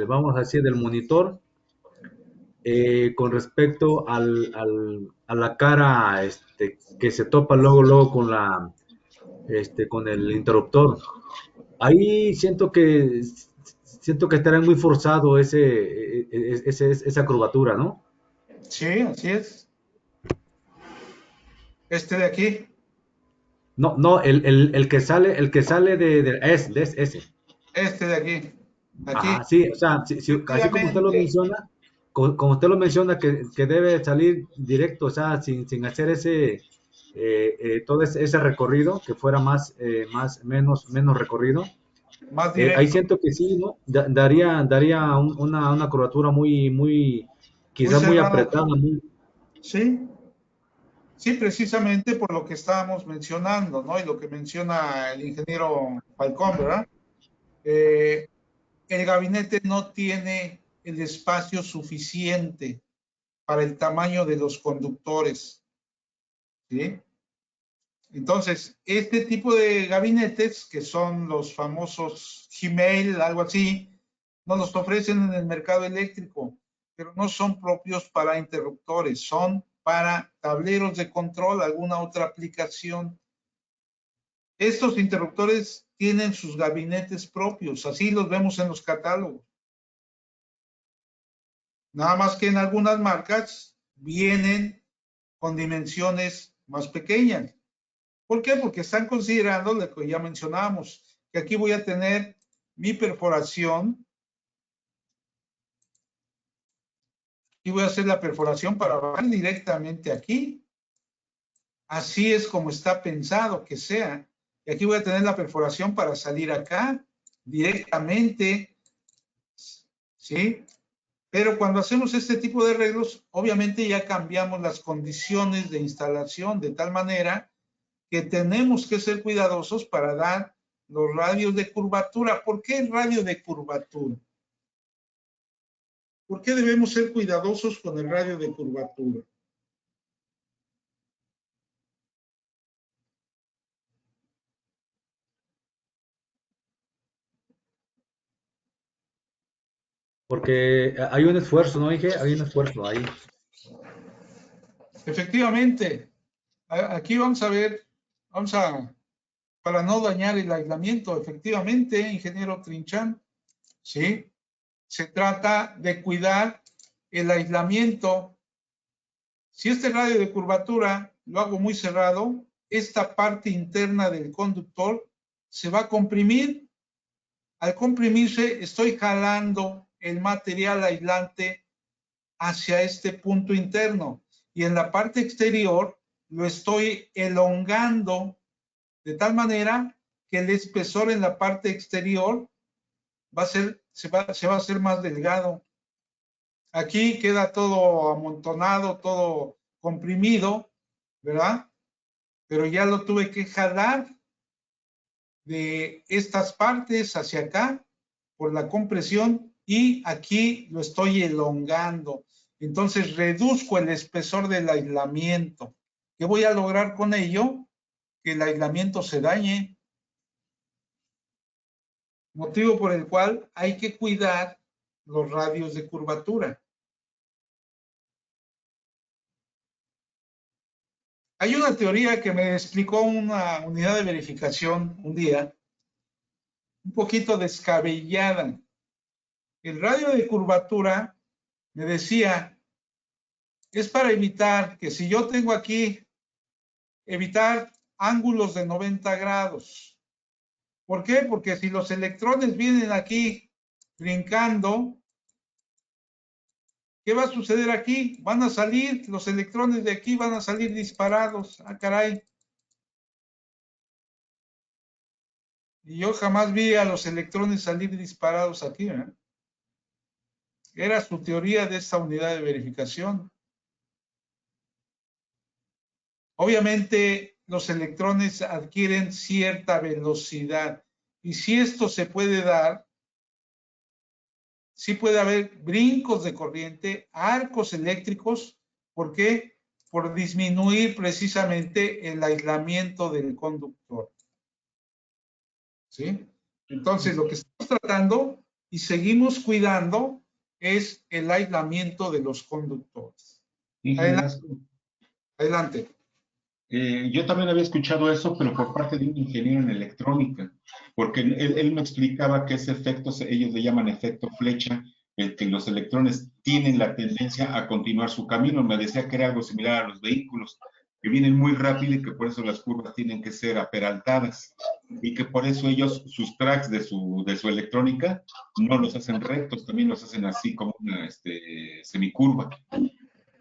E: vamos a decir, del monitor, con respecto a la cara que se topa luego con el interruptor. Ahí siento que estará muy forzado esa curvatura, ¿no?
B: Sí, así es. Este de aquí.
E: No, el que sale de ese.
B: Este de aquí. Aquí.
E: Ajá, sí, o sea, así como usted lo menciona, como usted lo menciona, que debe salir directo, o sea, sin hacer todo ese recorrido, que fuera menos recorrido.
B: Más directo.
E: Ahí siento que sí, ¿no? Daría una curvatura quizás muy apretada.
B: Sí. Sí, precisamente por lo que estábamos mencionando, ¿no? Y lo que menciona el ingeniero Falcón, ¿verdad? El gabinete no tiene el espacio suficiente para el tamaño de los conductores, ¿sí? Entonces, este tipo de gabinetes, que son los famosos Gmail, algo así, nos los ofrecen en el mercado eléctrico, pero no son propios para interruptores, son para tableros de control, alguna otra aplicación. Estos interruptores tienen sus gabinetes propios, así los vemos en los catálogos. Nada más que en algunas marcas vienen con dimensiones más pequeñas. ¿Por qué? Porque están considerando lo que ya mencionábamos, que aquí voy a tener mi perforación y voy a hacer la perforación para bajar directamente aquí. Así es como está pensado que sea. Y aquí voy a tener la perforación para salir acá directamente, ¿sí? Pero cuando hacemos este tipo de arreglos, obviamente ya cambiamos las condiciones de instalación de tal manera que tenemos que ser cuidadosos para dar los radios de curvatura. ¿Por qué el radio de curvatura? ¿Por qué debemos ser cuidadosos con el radio de curvatura?
E: Porque hay un esfuerzo, ¿no? Dije, hay un esfuerzo ahí.
B: Efectivamente, aquí vamos a ver, para no dañar el aislamiento, efectivamente, ingeniero Trinchán, ¿sí? Se trata de cuidar el aislamiento. Si este radio de curvatura lo hago muy cerrado, esta parte interna del conductor se va a comprimir. Al comprimirse, estoy jalando el material aislante hacia este punto interno y en la parte exterior lo estoy elongando de tal manera que el espesor en la parte exterior se va a hacer más delgado. Aquí queda todo amontonado, todo comprimido, ¿verdad? Pero ya lo tuve que jalar de estas partes hacia acá por la compresión y aquí lo estoy elongando. Entonces reduzco el espesor del aislamiento. ¿Qué voy a lograr con ello? Que el aislamiento se dañe. Motivo por el cual hay que cuidar los radios de curvatura. Hay una teoría que me explicó una unidad de verificación un día, un poquito descabellada. El radio de curvatura, me decía, es para evitar que si yo tengo aquí, evitar ángulos de 90 grados. ¿Por qué? Porque si los electrones vienen aquí brincando, ¿qué va a suceder aquí? Van a salir, los electrones de aquí van a salir disparados. Ah, caray. Y yo jamás vi a los electrones salir disparados aquí, ¿eh? Era su teoría de esta unidad de verificación. Obviamente, los electrones adquieren cierta velocidad. Y si esto se puede dar, sí puede haber brincos de corriente, arcos eléctricos. ¿Por qué? Por disminuir precisamente el aislamiento del conductor. ¿Sí? Entonces, lo que estamos tratando y seguimos cuidando es el aislamiento de los conductores. Adelante. Adelante.
D: Yo también había escuchado eso, pero por parte de un ingeniero en electrónica, porque él me explicaba que ese efecto, ellos le llaman efecto flecha, el que los electrones tienen la tendencia a continuar su camino. Me decía que era algo similar a los vehículos, que vienen muy rápido y que por eso las curvas tienen que ser aperaltadas, y que por eso ellos, sus tracks de su electrónica, no los hacen rectos, también los hacen así como una semicurva.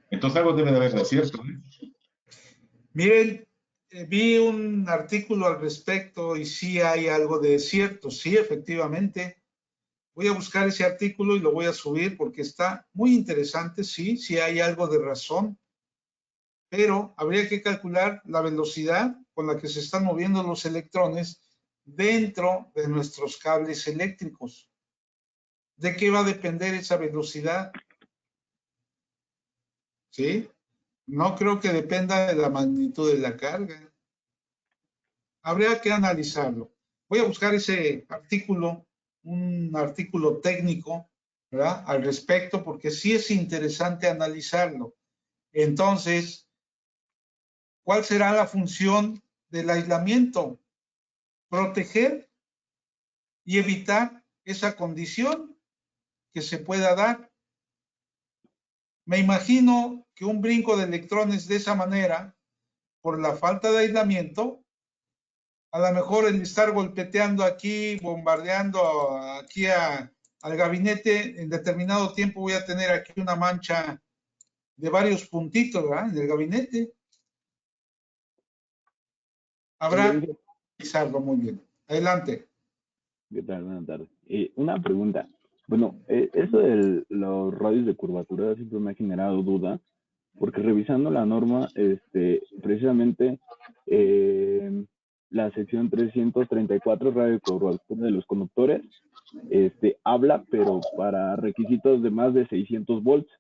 D: Entonces algo debe de haber de cierto, ¿eh?
B: Miren, vi un artículo al respecto y sí hay algo de cierto, sí, efectivamente. Voy a buscar ese artículo y lo voy a subir porque está muy interesante, sí, sí hay algo de razón, pero habría que calcular la velocidad con la que se están moviendo los electrones dentro de nuestros cables eléctricos. ¿De qué va a depender esa velocidad? ¿Sí? No creo que dependa de la magnitud de la carga. Habría que analizarlo. Voy a buscar ese artículo, un artículo técnico, ¿verdad? Al respecto, porque sí es interesante analizarlo. Entonces, ¿cuál será la función del aislamiento? Proteger y evitar esa condición que se pueda dar. Me imagino que un brinco de electrones de esa manera, por la falta de aislamiento, a lo mejor el estar golpeteando aquí, bombardeando aquí al gabinete, en determinado tiempo voy a tener aquí una mancha de varios puntitos, ¿verdad? En el gabinete. Habrá que analizarlo muy bien. Adelante.
F: ¿Qué tal? Buenas tardes. Una pregunta. Bueno, eso de los radios de curvatura siempre me ha generado duda, porque revisando la norma, precisamente la sección 334, radio de curvatura de los conductores, habla, pero para requisitos de más de 600 volts.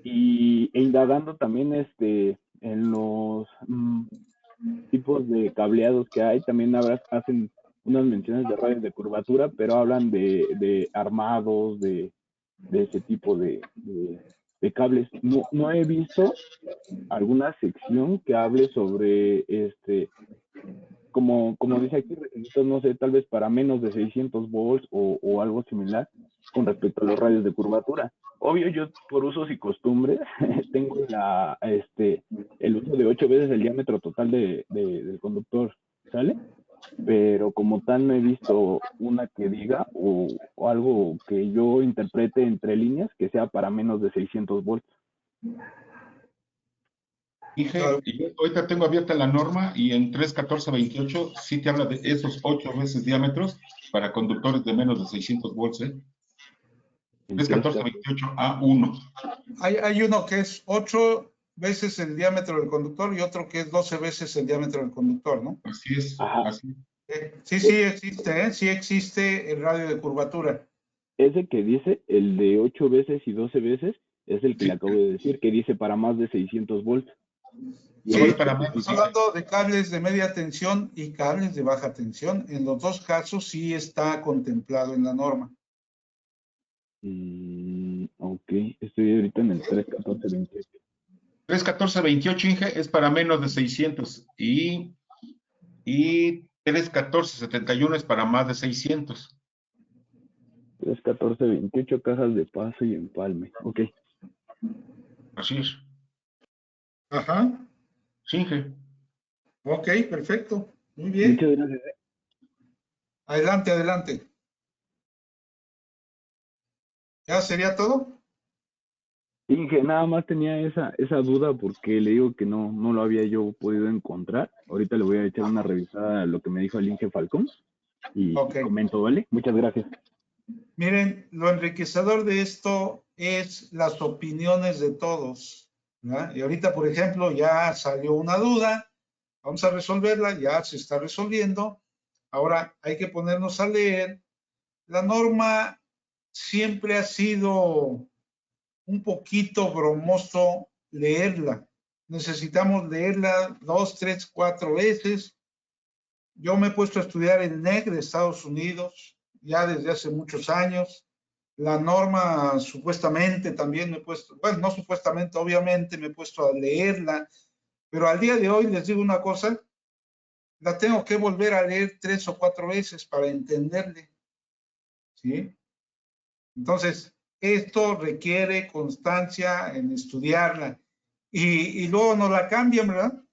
F: E indagando también en los tipos de cableados que hay, también hacen unas menciones de radios de curvatura, pero hablan de armados, de ese tipo de cables. No he visto alguna sección que hable sobre como dice aquí, requisitos, no sé, tal vez para menos de 600 volts o algo similar con respecto a los radios de curvatura. Obvio, yo por usos y costumbres tengo el uso de 8 veces el diámetro total del conductor, ¿sale? Pero como tal no he visto una que diga o algo que yo interprete entre líneas que sea para menos de 600 volts.
D: Dije, yo ahorita tengo abierta la norma y en 3.14.28 sí te habla de esos 8 veces diámetros para conductores de menos de 600 volts, ¿eh? 3.14.28 A1.
B: Hay uno que es 8 veces el diámetro del conductor y otro que es 12 veces el diámetro del conductor, ¿no?
D: Así es,
F: Ajá.
D: así.
B: Sí existe, ¿eh? Sí existe el radio de curvatura.
F: Ese que dice, el de 8 veces y 12 veces, es el que le acabo de decir, que dice para más de 600 volts.
B: Sí,
D: No es para menos.
B: estamos hablando de cables de media tensión y cables de baja tensión. En los dos casos sí está contemplado en la norma.
F: Ok, estoy ahorita en el 3.14.28.
D: 3.14.28, Inge, es para menos de 600 y 3.14.71 es para más de 600.
F: 3.14.28, cajas de paso y empalme. Ok.
D: Así es.
B: Ajá.
D: Sí, Inge.
B: Ok, perfecto. Muy bien.
F: Muchas gracias.
B: Adelante, adelante. ¿Ya sería todo?
F: Inge, nada más tenía esa duda porque le digo que no lo había yo podido encontrar. Ahorita le voy a echar una revisada a lo que me dijo el Inge Falcón y
B: Ok.
F: comento, ¿vale? Muchas gracias.
B: Miren, lo enriquecedor de esto es las opiniones de todos, ¿verdad? Y ahorita, por ejemplo, ya salió una duda, vamos a resolverla, ya se está resolviendo. Ahora hay que ponernos a leer. La norma siempre ha sido un poquito bromoso leerla. Necesitamos leerla 2, 3, 4 veces. Yo me he puesto a estudiar el NEC de Estados Unidos ya desde hace muchos años. La norma supuestamente también me he puesto, bueno, no supuestamente, obviamente me he puesto a leerla, pero al día de hoy les digo una cosa, la tengo que volver a leer 3 o 4 veces para entenderle, ¿sí? Entonces, esto requiere constancia en estudiarla y luego nos la cambian, ¿verdad?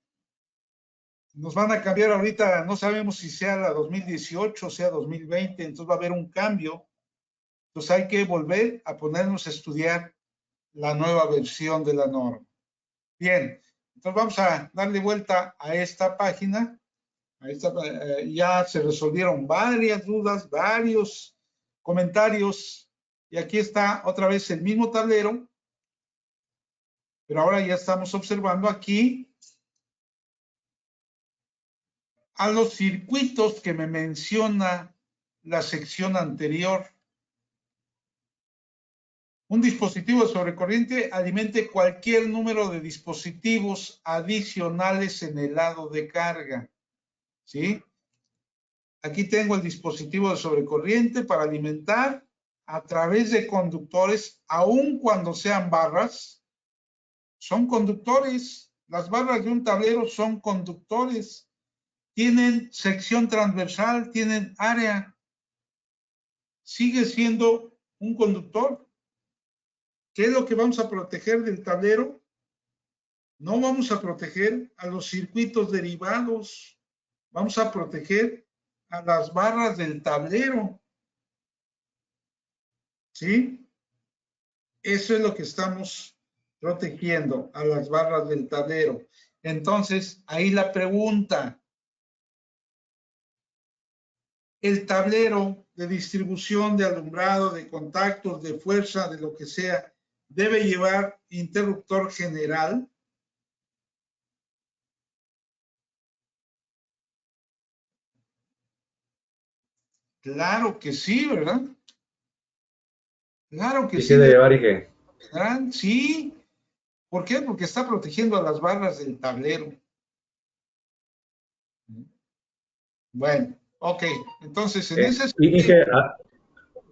B: Nos van a cambiar ahorita, no sabemos si sea la 2018 o sea 2020, entonces va a haber un cambio. Entonces hay que volver a ponernos a estudiar la nueva versión de la norma. Bien, entonces vamos a darle vuelta a esta página. Ya se resolvieron varias dudas, varios comentarios. Y aquí está otra vez el mismo tablero, pero ahora ya estamos observando aquí a los circuitos que me menciona la sección anterior. Un dispositivo de sobrecorriente alimente cualquier número de dispositivos adicionales en el lado de carga, ¿sí? Aquí tengo el dispositivo de sobrecorriente para alimentar a través de conductores, aun cuando sean barras, son conductores. Las barras de un tablero son conductores. Tienen sección transversal, tienen área. Sigue siendo un conductor. ¿Qué es lo que vamos a proteger del tablero? No vamos a proteger a los circuitos derivados. Vamos a proteger a las barras del tablero. ¿Sí? Eso es lo que estamos protegiendo, a las barras del tablero. Entonces, ahí la pregunta. El tablero de distribución, de alumbrado, de contactos, de fuerza, de lo que sea, debe llevar interruptor general? Claro que sí, ¿verdad? Claro que
E: Y
B: sí,
E: de llevar IG.
B: ¿verdad? Sí. ¿Por qué? Porque está protegiendo a las barras del tablero. Bueno, ok. Entonces, en ese sentido,
E: Inge,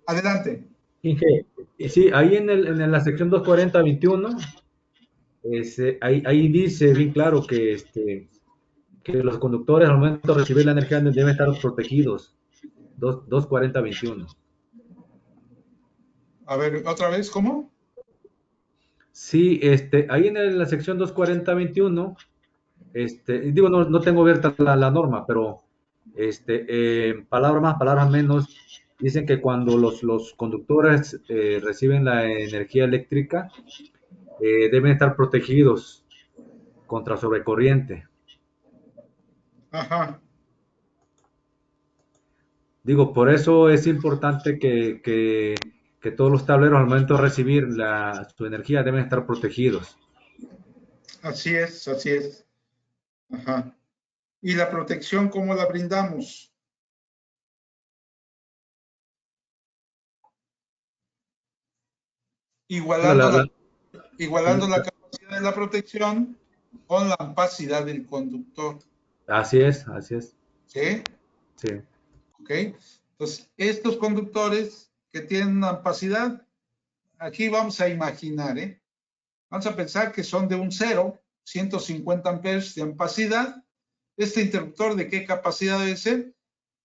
B: adelante.
E: Inge, sí, ahí en la sección 240.21, ahí dice bien claro que los conductores al momento de recibir la energía deben estar protegidos. 240.21.
B: A ver, otra vez, ¿cómo?
E: Sí, ahí la sección 240.21, digo, no tengo abierta la norma, pero palabras más, palabras menos, dicen que cuando los conductores reciben la energía eléctrica, deben estar protegidos contra sobrecorriente.
B: Ajá.
E: Digo, por eso es importante que todos los tableros al momento de recibir su energía deben estar protegidos.
B: Así es, así es. Ajá. ¿Y la protección cómo la brindamos?
E: Bueno,
B: Igualando la capacidad de la protección con la capacidad del conductor.
E: así es, así es.
B: ¿Sí?
E: Sí.
B: ¿Ok? Entonces, estos conductores que tienen una capacidad, aquí vamos a imaginar, ¿eh? Vamos a pensar que son de un 0, 150 amperes de capacidad. Este interruptor, ¿de qué capacidad debe ser?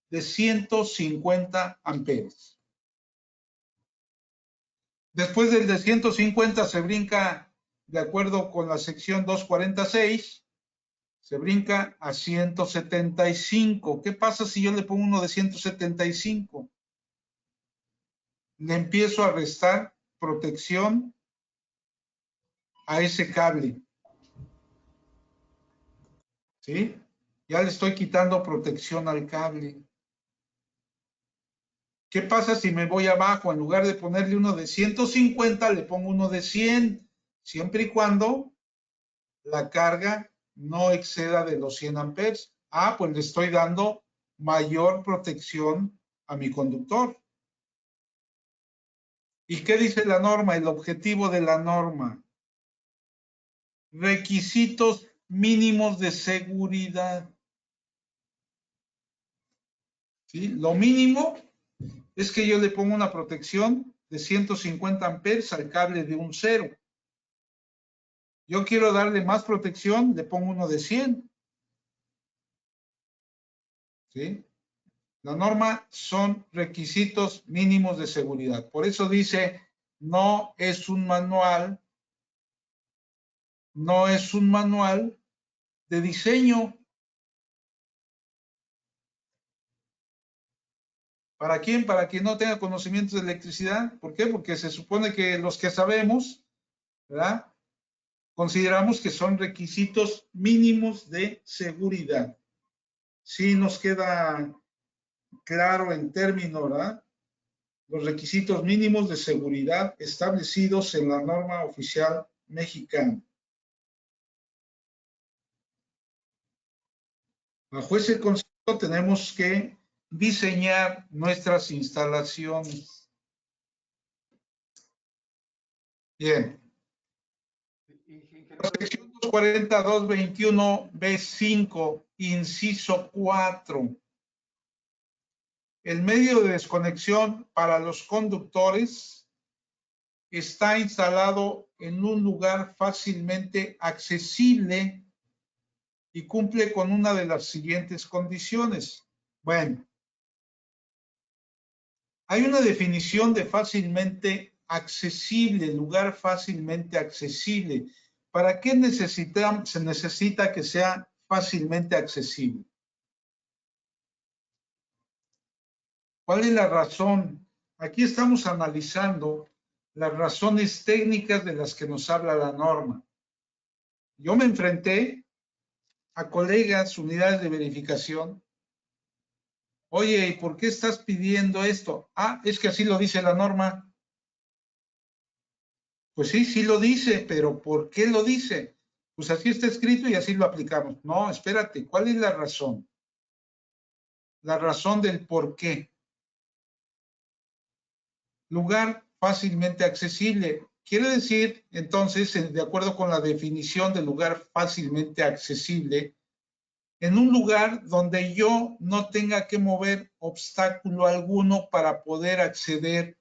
B: De 150 amperes. Después del de 150 se brinca, de acuerdo con la sección 246, se brinca a 175. ¿Qué pasa si yo le pongo uno de 175? Le empiezo a restar protección a ese cable. ¿Sí? Ya le estoy quitando protección al cable. ¿Qué pasa si me voy abajo? En lugar de ponerle uno de 150, le pongo uno de 100, siempre y cuando la carga no exceda de los 100 amperes. Ah, pues le estoy dando mayor protección a mi conductor. ¿Y qué dice la norma? El objetivo de la norma. Requisitos mínimos de seguridad. ¿Sí? Lo mínimo es que yo le pongo una protección de 150 amperes al cable de un 0. Yo quiero darle más protección, le pongo uno de 100. ¿Sí? La norma son requisitos mínimos de seguridad. Por eso dice, no es un manual de diseño. ¿Para quién? Para quien no tenga conocimientos de electricidad. ¿Por qué? Porque se supone que los que sabemos, ¿verdad? Consideramos que son requisitos mínimos de seguridad. Sí nos queda claro en términos, ¿verdad? Los requisitos mínimos de seguridad establecidos en la norma oficial mexicana. Bajo ese concepto tenemos que diseñar nuestras instalaciones. Bien. La sección 242.21b5, inciso 4. El medio de desconexión para los conductores está instalado en un lugar fácilmente accesible y cumple con una de las siguientes condiciones. Bueno, hay una definición de fácilmente accesible, lugar fácilmente accesible. ¿Para qué se necesita que sea fácilmente accesible? ¿Cuál es la razón? Aquí estamos analizando las razones técnicas de las que nos habla la norma. Yo me enfrenté a colegas, unidades de verificación, Oye, ¿y por qué estás pidiendo esto? Ah, es que así lo dice la norma. Pues sí, sí lo dice, pero ¿por qué lo dice? Pues así está escrito y así lo aplicamos. No, espérate, ¿cuál es la razón? La razón del por qué. Lugar fácilmente accesible. Quiere decir, entonces, de acuerdo con la definición de lugar fácilmente accesible, en un lugar donde yo no tenga que mover obstáculo alguno para poder acceder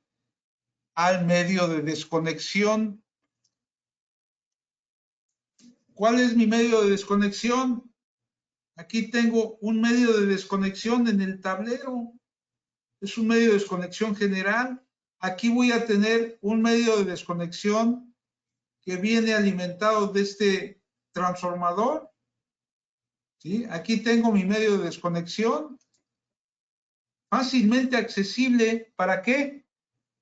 B: al medio de desconexión. ¿Cuál es mi medio de desconexión? Aquí tengo un medio de desconexión en el tablero. Es un medio de desconexión general. Aquí voy a tener un medio de desconexión que viene alimentado de este transformador. ¿Sí? Aquí tengo mi medio de desconexión. Fácilmente accesible. ¿Para qué?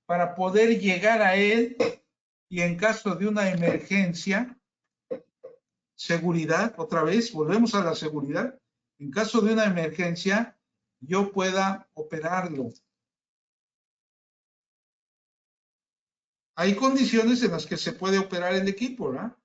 B: Para poder llegar a él y en caso de una emergencia, seguridad, otra vez, volvemos a la seguridad. En caso de una emergencia, yo pueda operarlo. Hay condiciones en las que se puede operar el equipo, ¿verdad?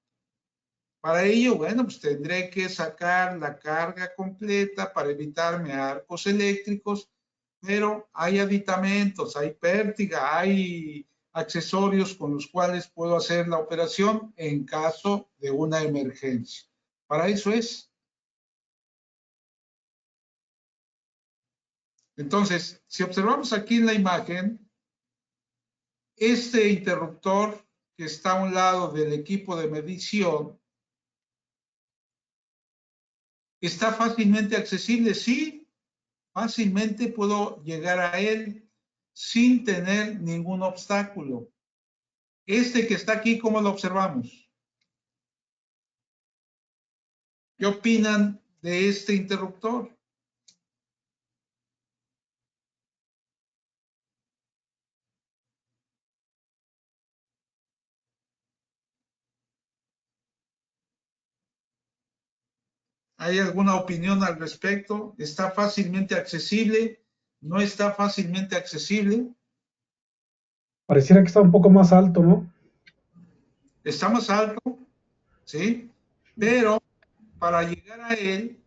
B: Para ello, bueno, pues tendré que sacar la carga completa para evitarme arcos eléctricos, pero hay aditamentos, hay pértiga, hay accesorios con los cuales puedo hacer la operación en caso de una emergencia. Para eso es. Entonces, si observamos aquí en la imagen, este interruptor que está a un lado del equipo de medición está fácilmente accesible, sí, fácilmente puedo llegar a él sin tener ningún obstáculo. Este que está aquí, ¿cómo lo observamos? ¿Qué opinan de este interruptor? ¿Hay alguna opinión al respecto? ¿Está fácilmente accesible? ¿No está fácilmente accesible?
G: Pareciera que está un poco más alto, ¿no?
B: Está más alto, ¿sí? Pero para llegar a él,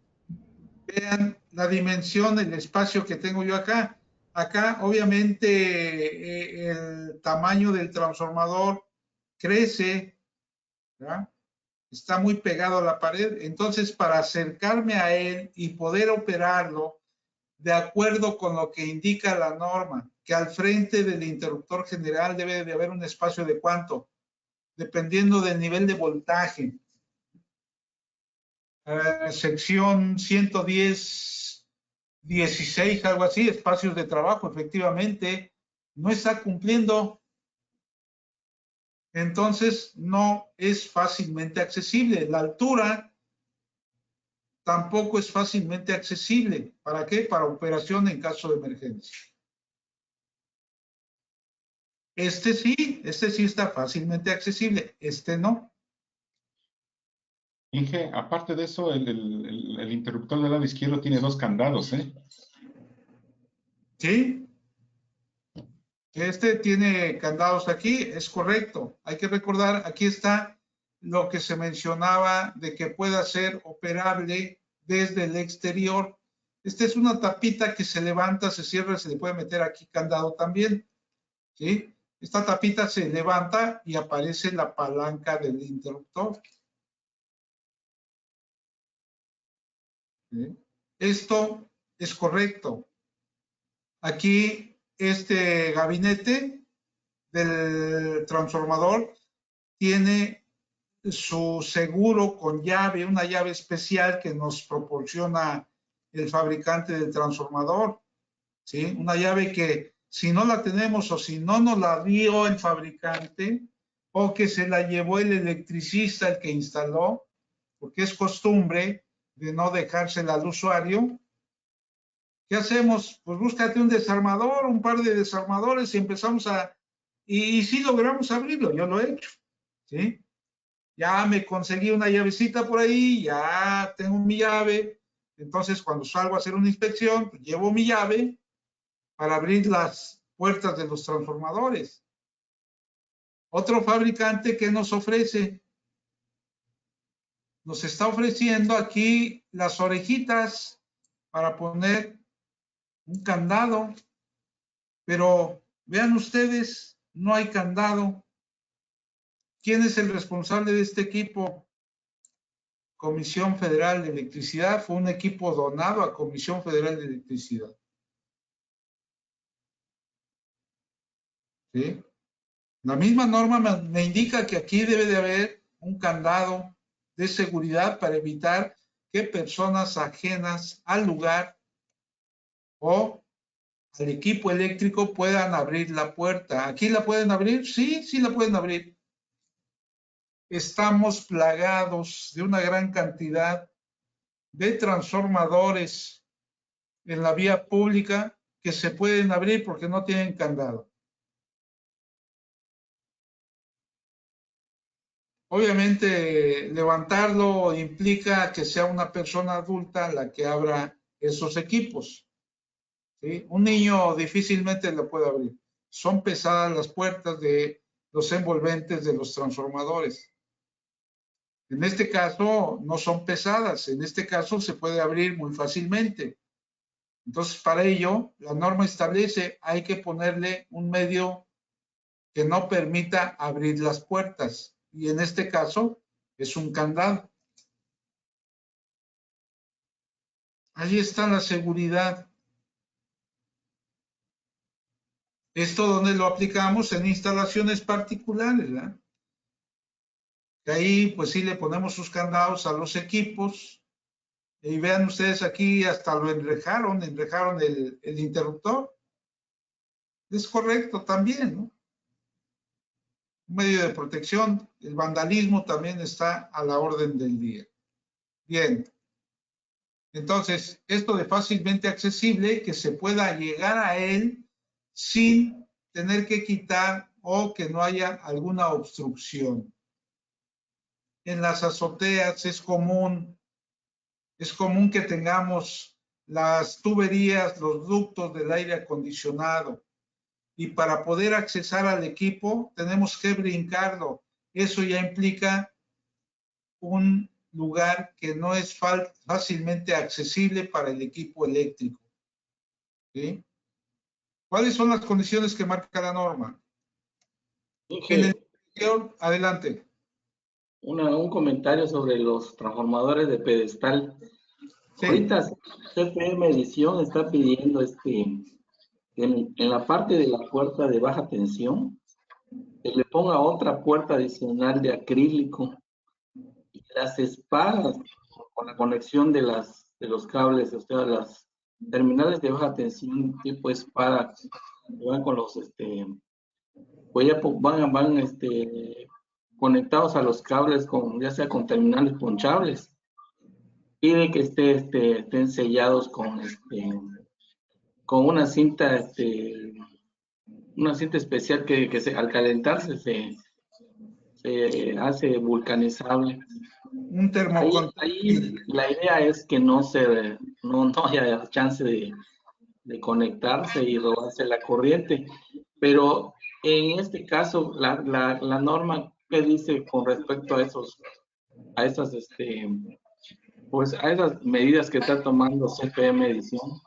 B: vean la dimensión, el espacio que tengo yo acá. Acá, obviamente, el tamaño del transformador crece, ¿verdad? Está muy pegado a la pared. Entonces, para acercarme a él y poder operarlo, de acuerdo con lo que indica la norma, que al frente del interruptor general debe de haber un espacio de ¿cuánto? Dependiendo del nivel de voltaje. Sección 110, 16, algo así, espacios de trabajo, efectivamente, no está cumpliendo. Entonces, no es fácilmente accesible. La altura tampoco es fácilmente accesible. ¿Para qué? Para operación en caso de emergencia. Este sí está fácilmente accesible, este no.
D: Inge, aparte de eso, el interruptor del lado izquierdo tiene dos candados, ¿eh?
B: ¿Sí? Este tiene candados aquí, es correcto. Hay que recordar, aquí está lo que se mencionaba de que pueda ser operable desde el exterior. Esta es una tapita que se levanta, se cierra, se le puede meter aquí candado también. ¿Sí? Esta tapita se levanta y aparece la palanca del interruptor. ¿Sí? Esto es correcto. Aquí este gabinete del transformador tiene su seguro con llave, una llave especial que nos proporciona el fabricante del transformador, ¿sí? Una llave que si no la tenemos o si no nos la dio el fabricante o que se la llevó el electricista, el que instaló, porque es costumbre de no dejársela al usuario. ¿Qué hacemos? Pues búscate un desarmador, un par de desarmadores y empezamos a... Y sí logramos abrirlo, yo lo he hecho, ¿sí? Ya me conseguí una llavecita por ahí, ya tengo mi llave, Entonces, cuando salgo a hacer una inspección, pues, llevo mi llave para abrir las puertas de los transformadores. Otro fabricante que nos ofrece, nos está ofreciendo aquí las orejitas para poner un candado, pero vean ustedes, no hay candado. ¿Quién es el responsable de este equipo? Comisión Federal de Electricidad. Fue un equipo donado a Comisión Federal de Electricidad. ¿Sí? La misma norma me indica que aquí debe de haber un candado de seguridad para evitar que personas ajenas al lugar o al equipo eléctrico puedan abrir la puerta. ¿Aquí la pueden abrir? Sí, sí la pueden abrir. Estamos plagados de una gran cantidad de transformadores en la vía pública que se pueden abrir porque no tienen candado. Obviamente, levantarlo implica que sea una persona adulta la que abra esos equipos, ¿sí? Un niño difícilmente lo puede abrir. Son pesadas las puertas de los envolventes de los transformadores. En este caso, no son pesadas. En este caso, se puede abrir muy fácilmente. Entonces, para ello, la norma establece, hay que ponerle un medio que no permita abrir las puertas. Y en este caso, es un candado. Ahí está la seguridad. Esto donde lo aplicamos en instalaciones particulares, ¿verdad? Que ahí, pues sí, le ponemos sus candados a los equipos. Y vean ustedes aquí, hasta lo enrejaron el interruptor. Es correcto también, ¿no? Un medio de protección. El vandalismo también está a la orden del día. Bien. Entonces, esto de fácilmente accesible, que se pueda llegar a él sin tener que quitar o que no haya alguna obstrucción. En las azoteas es común que tengamos las tuberías, los ductos del aire acondicionado. Y para poder accesar al equipo, tenemos que brincarlo. Eso ya implica un lugar que no es fácilmente accesible para el equipo eléctrico. ¿Sí? ¿Cuáles son las condiciones que marca la norma? En el interior, adelante.
H: Un comentario sobre los transformadores de pedestal.
B: Sí.
H: Ahorita CFE Medición está pidiendo en la parte de la puerta de baja tensión que le ponga otra puerta adicional de acrílico y las espadas con la conexión de los cables, o sea, las terminales de baja tensión tipo espada que van con los pues ya van conectados a los cables ya sea con terminales ponchables. Pide que estén sellados con una cinta especial que al calentarse se hace vulcanizable.
B: Un termoconductor.
H: Ahí la idea es que no haya chance de conectarse y robarse la corriente, pero en este caso la norma que dice con respecto a esas medidas que está tomando CFE Medición.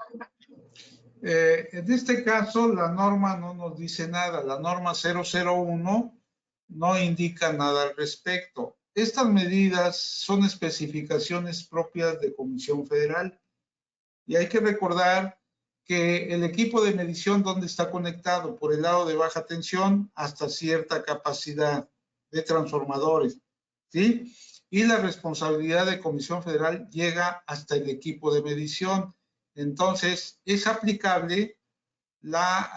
B: En este caso, la norma no nos dice nada. La norma 001 no indica nada al respecto. Estas medidas son especificaciones propias de Comisión Federal. Y hay que recordar que el equipo de medición, ¿dónde está conectado? Por el lado de baja tensión hasta cierta capacidad de transformadores, ¿sí? Y la responsabilidad de Comisión Federal llega hasta el equipo de medición. Entonces, es aplicable la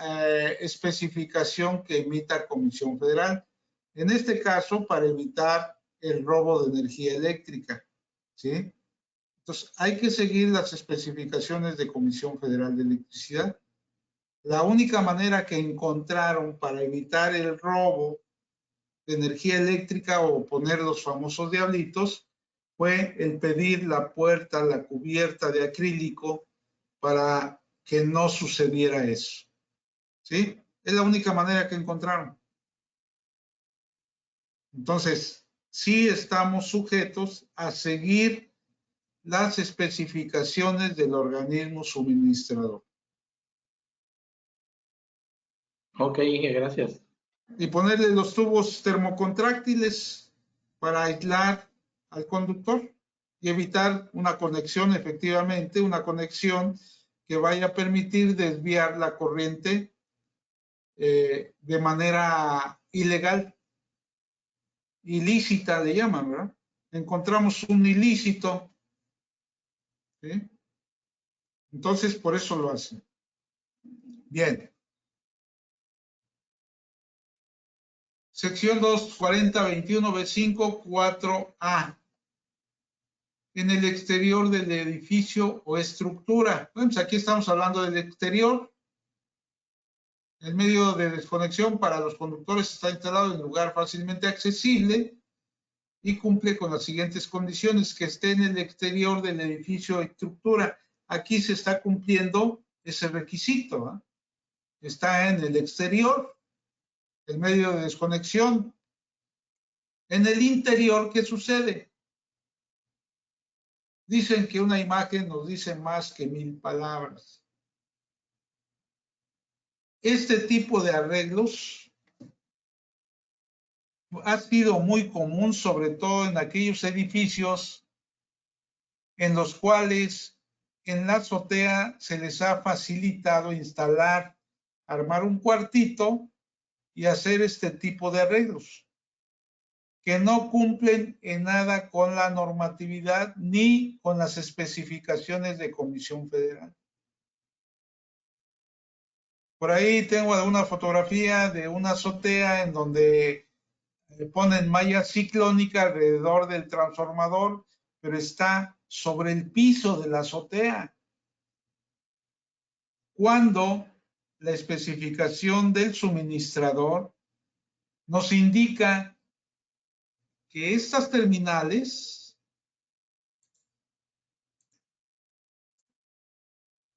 B: especificación que emita Comisión Federal. En este caso, para evitar el robo de energía eléctrica, ¿sí? Entonces, hay que seguir las especificaciones de Comisión Federal de Electricidad. La única manera que encontraron para evitar el robo de energía eléctrica o poner los famosos diablitos fue el pedir la puerta, la cubierta de acrílico para que no sucediera eso. ¿Sí? Es la única manera que encontraron. Entonces, sí estamos sujetos a seguir las especificaciones del organismo suministrador.
H: Ok, Inge, gracias.
B: Y ponerle los tubos termocontráctiles para aislar al conductor y evitar una conexión, efectivamente, una conexión que vaya a permitir desviar la corriente de manera ilegal, ilícita le llaman, ¿verdad? Encontramos un ilícito, ¿sí? Entonces por eso lo hacen. Bien. Sección 240-21B5, 4A. En el exterior del edificio o estructura. Bueno, pues aquí estamos hablando del exterior. El medio de desconexión para los conductores está instalado en lugar fácilmente accesible y cumple con las siguientes condiciones: que esté en el exterior del edificio o estructura. Aquí se está cumpliendo ese requisito, ¿eh? Está en el exterior, el medio de desconexión. En el interior, ¿qué sucede? Dicen que una imagen nos dice más que 1000 palabras. Este tipo de arreglos ha sido muy común, sobre todo en aquellos edificios en los cuales en la azotea se les ha facilitado instalar, armar un cuartito y hacer este tipo de arreglos, que no cumplen en nada con la normatividad ni con las especificaciones de Comisión Federal. Por ahí tengo alguna fotografía de una azotea en donde ponen malla ciclónica alrededor del transformador, pero está sobre el piso de la azotea. Cuando la especificación del suministrador nos indica que estas terminales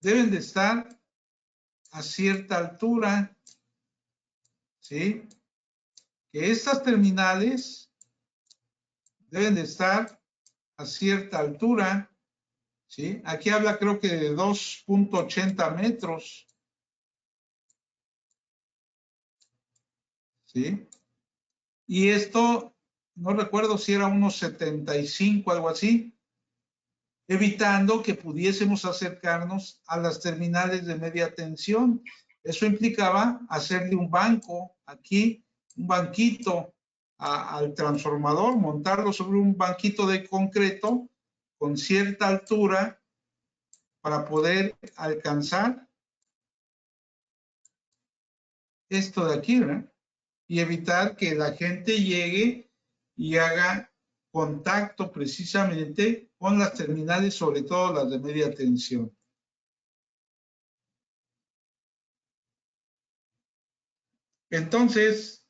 B: deben de estar a cierta altura, ¿sí? Que estas terminales deben de estar a cierta altura, ¿sí? Aquí habla creo que de 2.80 metros, ¿sí? Y esto, no recuerdo si era unos 75, algo así, evitando que pudiésemos acercarnos a las terminales de media tensión. Eso implicaba hacerle un banco aquí, un banquito al transformador, montarlo sobre un banquito de concreto con cierta altura para poder alcanzar esto de aquí, ¿verdad? Y evitar que la gente llegue y haga contacto precisamente con las terminales, sobre todo las de media tensión. Entonces,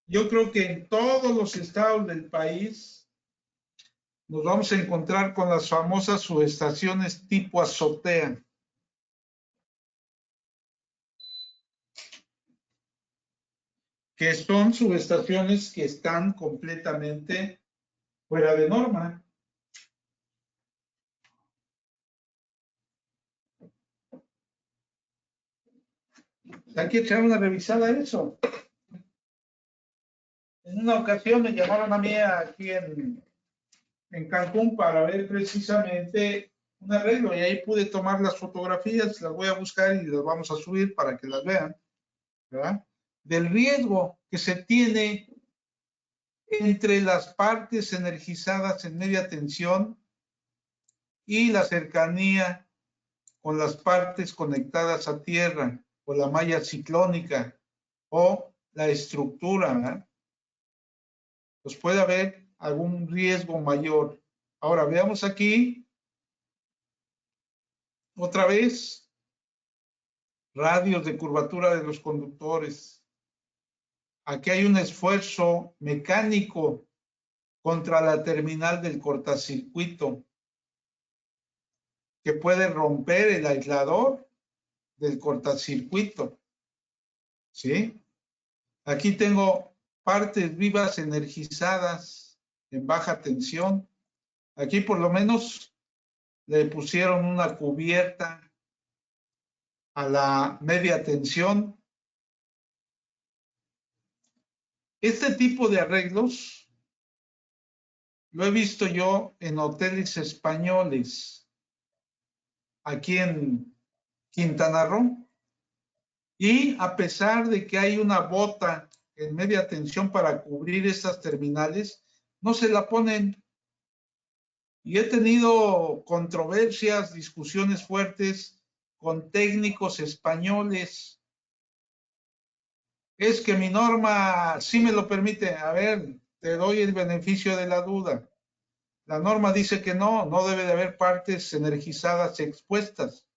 B: yo creo que en todos los estados del país nos vamos a encontrar con las famosas subestaciones tipo azotea. Que son subestaciones que están completamente fuera de norma. Hay que echar una revisada a eso. En una ocasión me llamaron a mí aquí en Cancún para ver precisamente un arreglo y ahí pude tomar las fotografías, las voy a buscar y las vamos a subir para que las vean, ¿verdad? Del riesgo que se tiene entre las partes energizadas en media tensión y la cercanía con las partes conectadas a tierra o la malla ciclónica o la estructura, ¿verdad? Pues puede haber algún riesgo mayor. Ahora veamos aquí otra vez radios de curvatura de los conductores. Aquí hay un esfuerzo mecánico contra la terminal del cortacircuito, que puede romper el aislador del cortacircuito. ¿Sí? Aquí tengo partes vivas energizadas en baja tensión. Aquí por lo menos le pusieron una cubierta a la media tensión. Este tipo de arreglos lo he visto yo en hoteles españoles aquí en Quintana Roo. Y a pesar de que hay una bota en media tensión para cubrir estas terminales, no se la ponen. Y he tenido controversias, discusiones fuertes con técnicos españoles. Es que mi norma sí me lo permite. A ver, te doy el beneficio de la duda. La norma dice que no debe de haber partes energizadas expuestas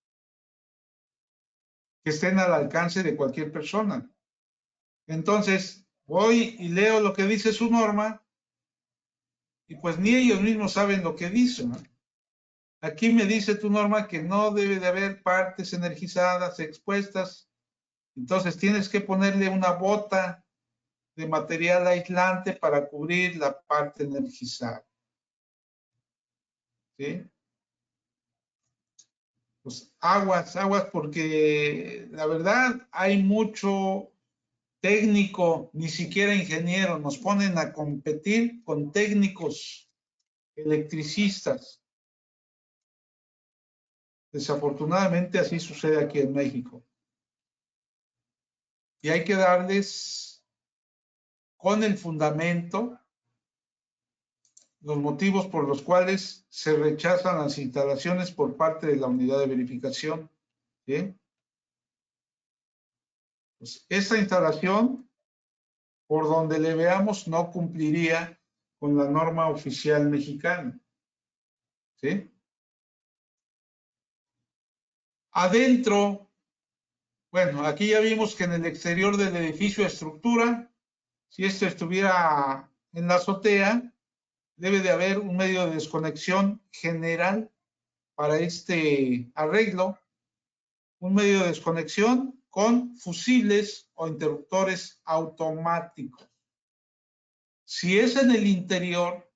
B: que estén al alcance de cualquier persona. Entonces, voy y leo lo que dice su norma y pues ni ellos mismos saben lo que dicen, ¿no? Aquí me dice tu norma que no debe de haber partes energizadas expuestas. Entonces tienes que ponerle una bota de material aislante para cubrir la parte energizada. ¿Sí? Pues aguas, porque la verdad hay mucho técnico, ni siquiera ingeniero, nos ponen a competir con técnicos electricistas. Desafortunadamente así sucede aquí en México. Y hay que darles con el fundamento los motivos por los cuales se rechazan las instalaciones por parte de la unidad de verificación. ¿Sí? Pues esta instalación, por donde le veamos, no cumpliría con la norma oficial mexicana. ¿Sí? Adentro, bueno, aquí ya vimos que en el exterior del edificio estructura, si esto estuviera en la azotea, debe de haber un medio de desconexión general para este arreglo, un medio de desconexión con fusibles o interruptores automáticos. Si es en el interior,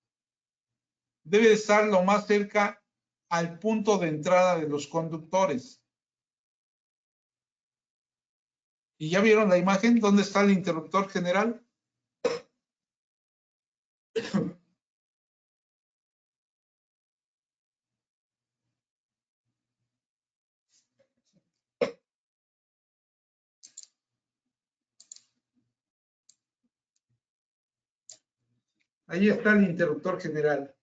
B: debe de estar lo más cerca al punto de entrada de los conductores. ¿Y ya vieron la imagen? ¿Dónde está el interruptor general? Ahí está el interruptor general.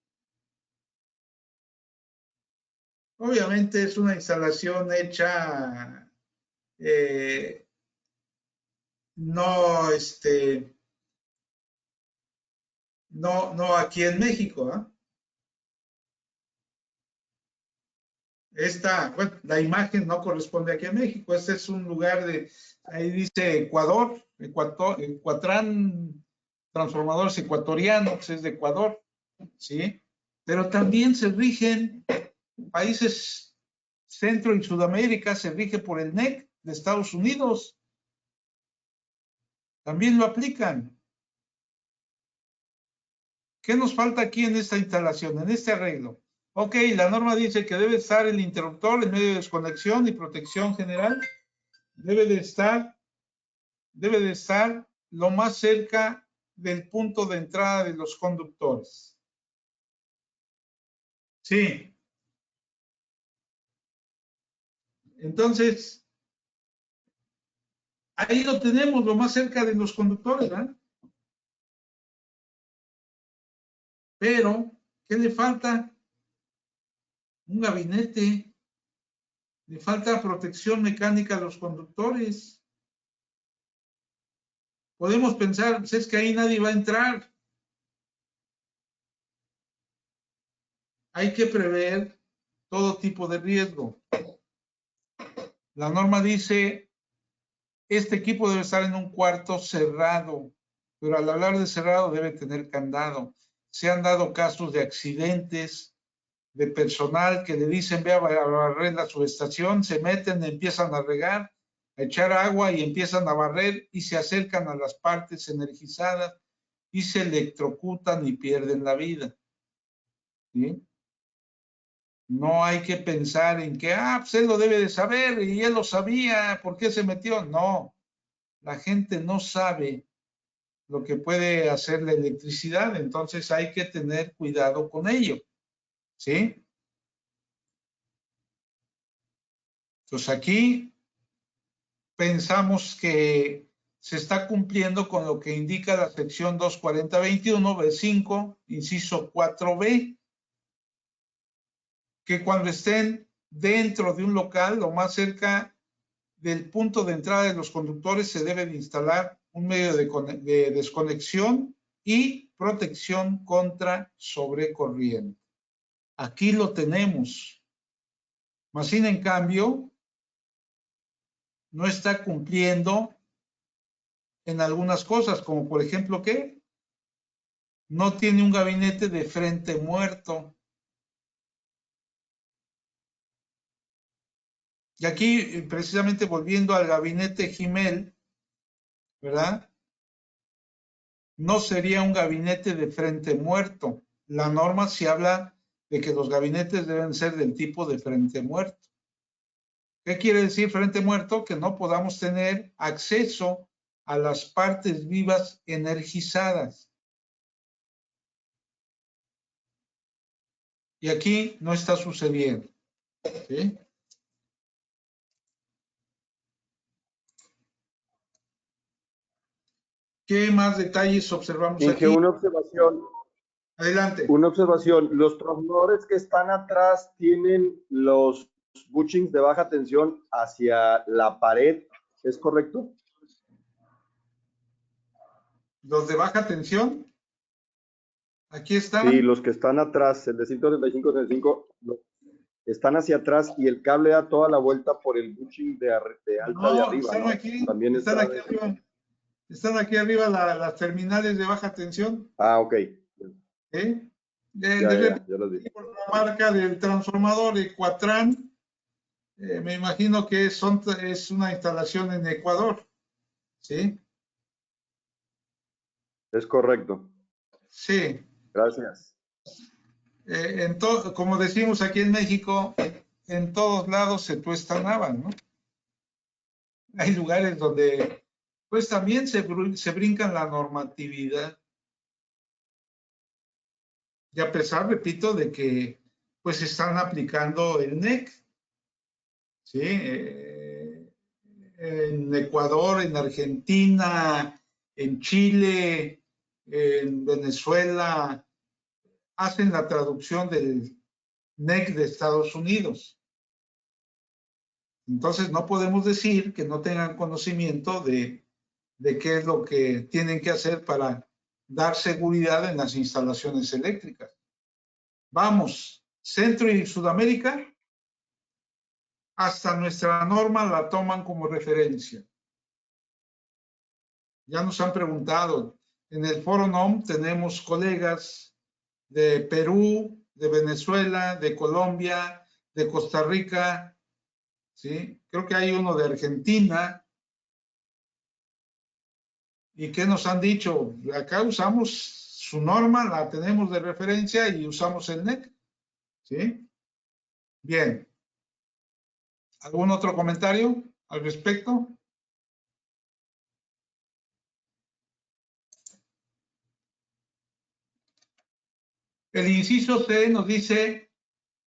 B: Obviamente es una instalación hecha no aquí en México, ¿eh? Bueno, la imagen no corresponde aquí en México. Este es un lugar ahí dice Ecuador, Ecuatrán Transformadores Ecuatorianos, es de Ecuador, ¿sí? Pero también se rigen países Centro y Sudamérica, se rige por el NEC de Estados Unidos. También lo aplican. ¿Qué nos falta aquí en esta instalación, en este arreglo? Ok, la norma dice que debe estar el interruptor en medio de desconexión y protección general. Debe de estar lo más cerca del punto de entrada de los conductores. Sí. Entonces, ahí lo tenemos, lo más cerca de los conductores, ¿verdad? Pero, ¿qué le falta? Un gabinete. Le falta protección mecánica a los conductores. Podemos pensar, pues es que ahí nadie va a entrar. Hay que prever todo tipo de riesgo. La norma dice, este equipo debe estar en un cuarto cerrado, pero al hablar de cerrado debe tener candado. se han dado casos de accidentes, de personal que le dicen ve a barrer la subestación, se meten, empiezan a regar, a echar agua y empiezan a barrer y se acercan a las partes energizadas y se electrocutan y pierden la vida. ¿Sí? No hay que pensar en que, pues él lo debe de saber y él lo sabía, ¿por qué se metió? No, la gente no sabe lo que puede hacer la electricidad, entonces hay que tener cuidado con ello. ¿Sí? Entonces aquí pensamos que se está cumpliendo con lo que indica la sección 24021, B5, inciso 4B, que cuando estén dentro de un local, lo más cerca del punto de entrada de los conductores, se debe de instalar un medio de desconexión y protección contra sobrecorriente. Aquí lo tenemos. Mas, sin en cambio, no está cumpliendo en algunas cosas, como por ejemplo, ¿qué? No tiene un gabinete de frente muerto. Y aquí, precisamente volviendo al gabinete Gimel, ¿verdad? No sería un gabinete de frente muerto. La norma sí habla de que los gabinetes deben ser del tipo de frente muerto. ¿Qué quiere decir frente muerto? Que no podamos tener acceso a las partes vivas energizadas. Y aquí no está sucediendo. ¿Sí? ¿Qué más detalles observamos
I: Inge,
B: aquí?
I: una observación.
B: Adelante.
I: Una observación. Los transformadores que están atrás tienen los bushings de baja tensión hacia la pared, ¿es correcto?
B: Los de baja tensión. Aquí están.
I: Sí, los que están atrás, el de 135 están hacia atrás y el cable da toda la vuelta por el bushing de alta de arriba,
B: están
I: ¿no?
B: aquí.
I: También
B: Están
I: está
B: aquí arriba. Están aquí arriba las terminales de baja tensión.
I: ok.
B: ¿Eh?
I: Ya los vi.
B: Por la marca del transformador Ecuatran, me imagino que es una instalación en Ecuador. ¿Sí?
I: Es correcto.
B: Sí.
I: Gracias.
B: Como decimos aquí en México, en todos lados se tuestan habas, ¿no? Hay lugares donde pues también se brincan la normatividad. Y a pesar, repito, de que pues están aplicando el NEC, ¿sí? En Ecuador, en Argentina, en Chile, en Venezuela, hacen la traducción del NEC de Estados Unidos. Entonces no podemos decir que no tengan conocimiento de qué es lo que tienen que hacer para dar seguridad en las instalaciones eléctricas. Vamos, Centro y Sudamérica, hasta nuestra norma la toman como referencia. Ya nos han preguntado, en el Foro NOM tenemos colegas de Perú, de Venezuela, de Colombia, de Costa Rica, ¿sí? Creo que hay uno de Argentina. ¿Y qué nos han dicho? Acá usamos su norma, la tenemos de referencia y usamos el NEC, ¿sí? Bien. ¿Algún otro comentario al respecto? El inciso C nos dice,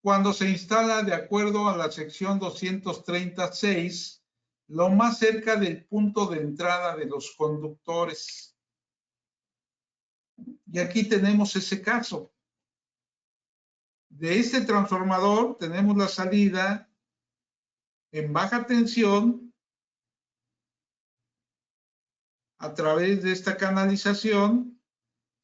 B: cuando se instala de acuerdo a la sección 236, lo más cerca del punto de entrada de los conductores. Y aquí tenemos ese caso. De este transformador tenemos la salida en baja tensión a través de esta canalización.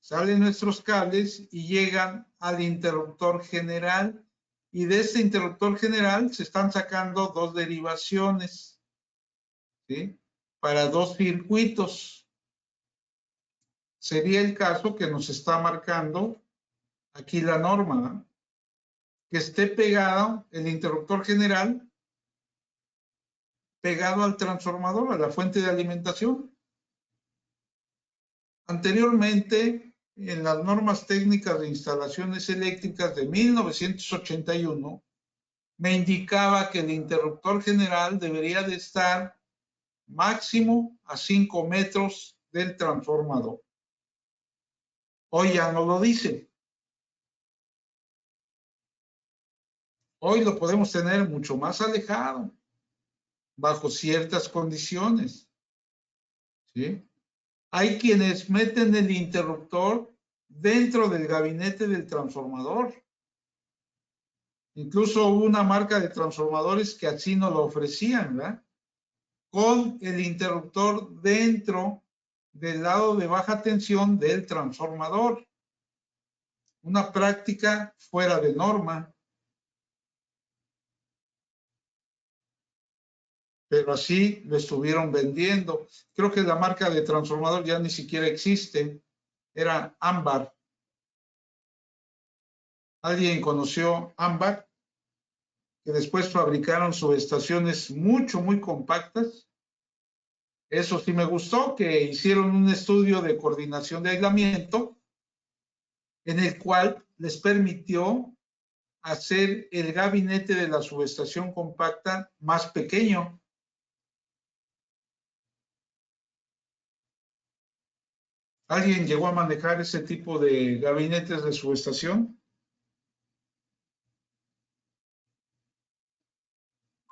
B: Salen nuestros cables y llegan al interruptor general. Y de este interruptor general se están sacando dos derivaciones, ¿sí? Para dos circuitos. Sería el caso que nos está marcando aquí la norma, ¿no? Que esté pegado el interruptor general, pegado al transformador, a la fuente de alimentación. Anteriormente, en las normas técnicas de instalaciones eléctricas de 1981, me indicaba que el interruptor general debería de estar máximo a 5 metros del transformador. Hoy ya no lo dice. Hoy lo podemos tener mucho más alejado, bajo ciertas condiciones. ¿Sí? Hay quienes meten el interruptor dentro del gabinete del transformador. Incluso hubo una marca de transformadores que así nos lo ofrecían, ¿verdad? Con el interruptor dentro del lado de baja tensión del transformador. Una práctica fuera de norma. Pero así lo estuvieron vendiendo. Creo que la marca de transformador ya ni siquiera existe. Era Ámbar. ¿Alguien conoció Ámbar? Que después fabricaron subestaciones muy compactas. Eso sí me gustó, que hicieron un estudio de coordinación de aislamiento en el cual les permitió hacer el gabinete de la subestación compacta más pequeño. ¿Alguien llegó a manejar ese tipo de gabinetes de subestación?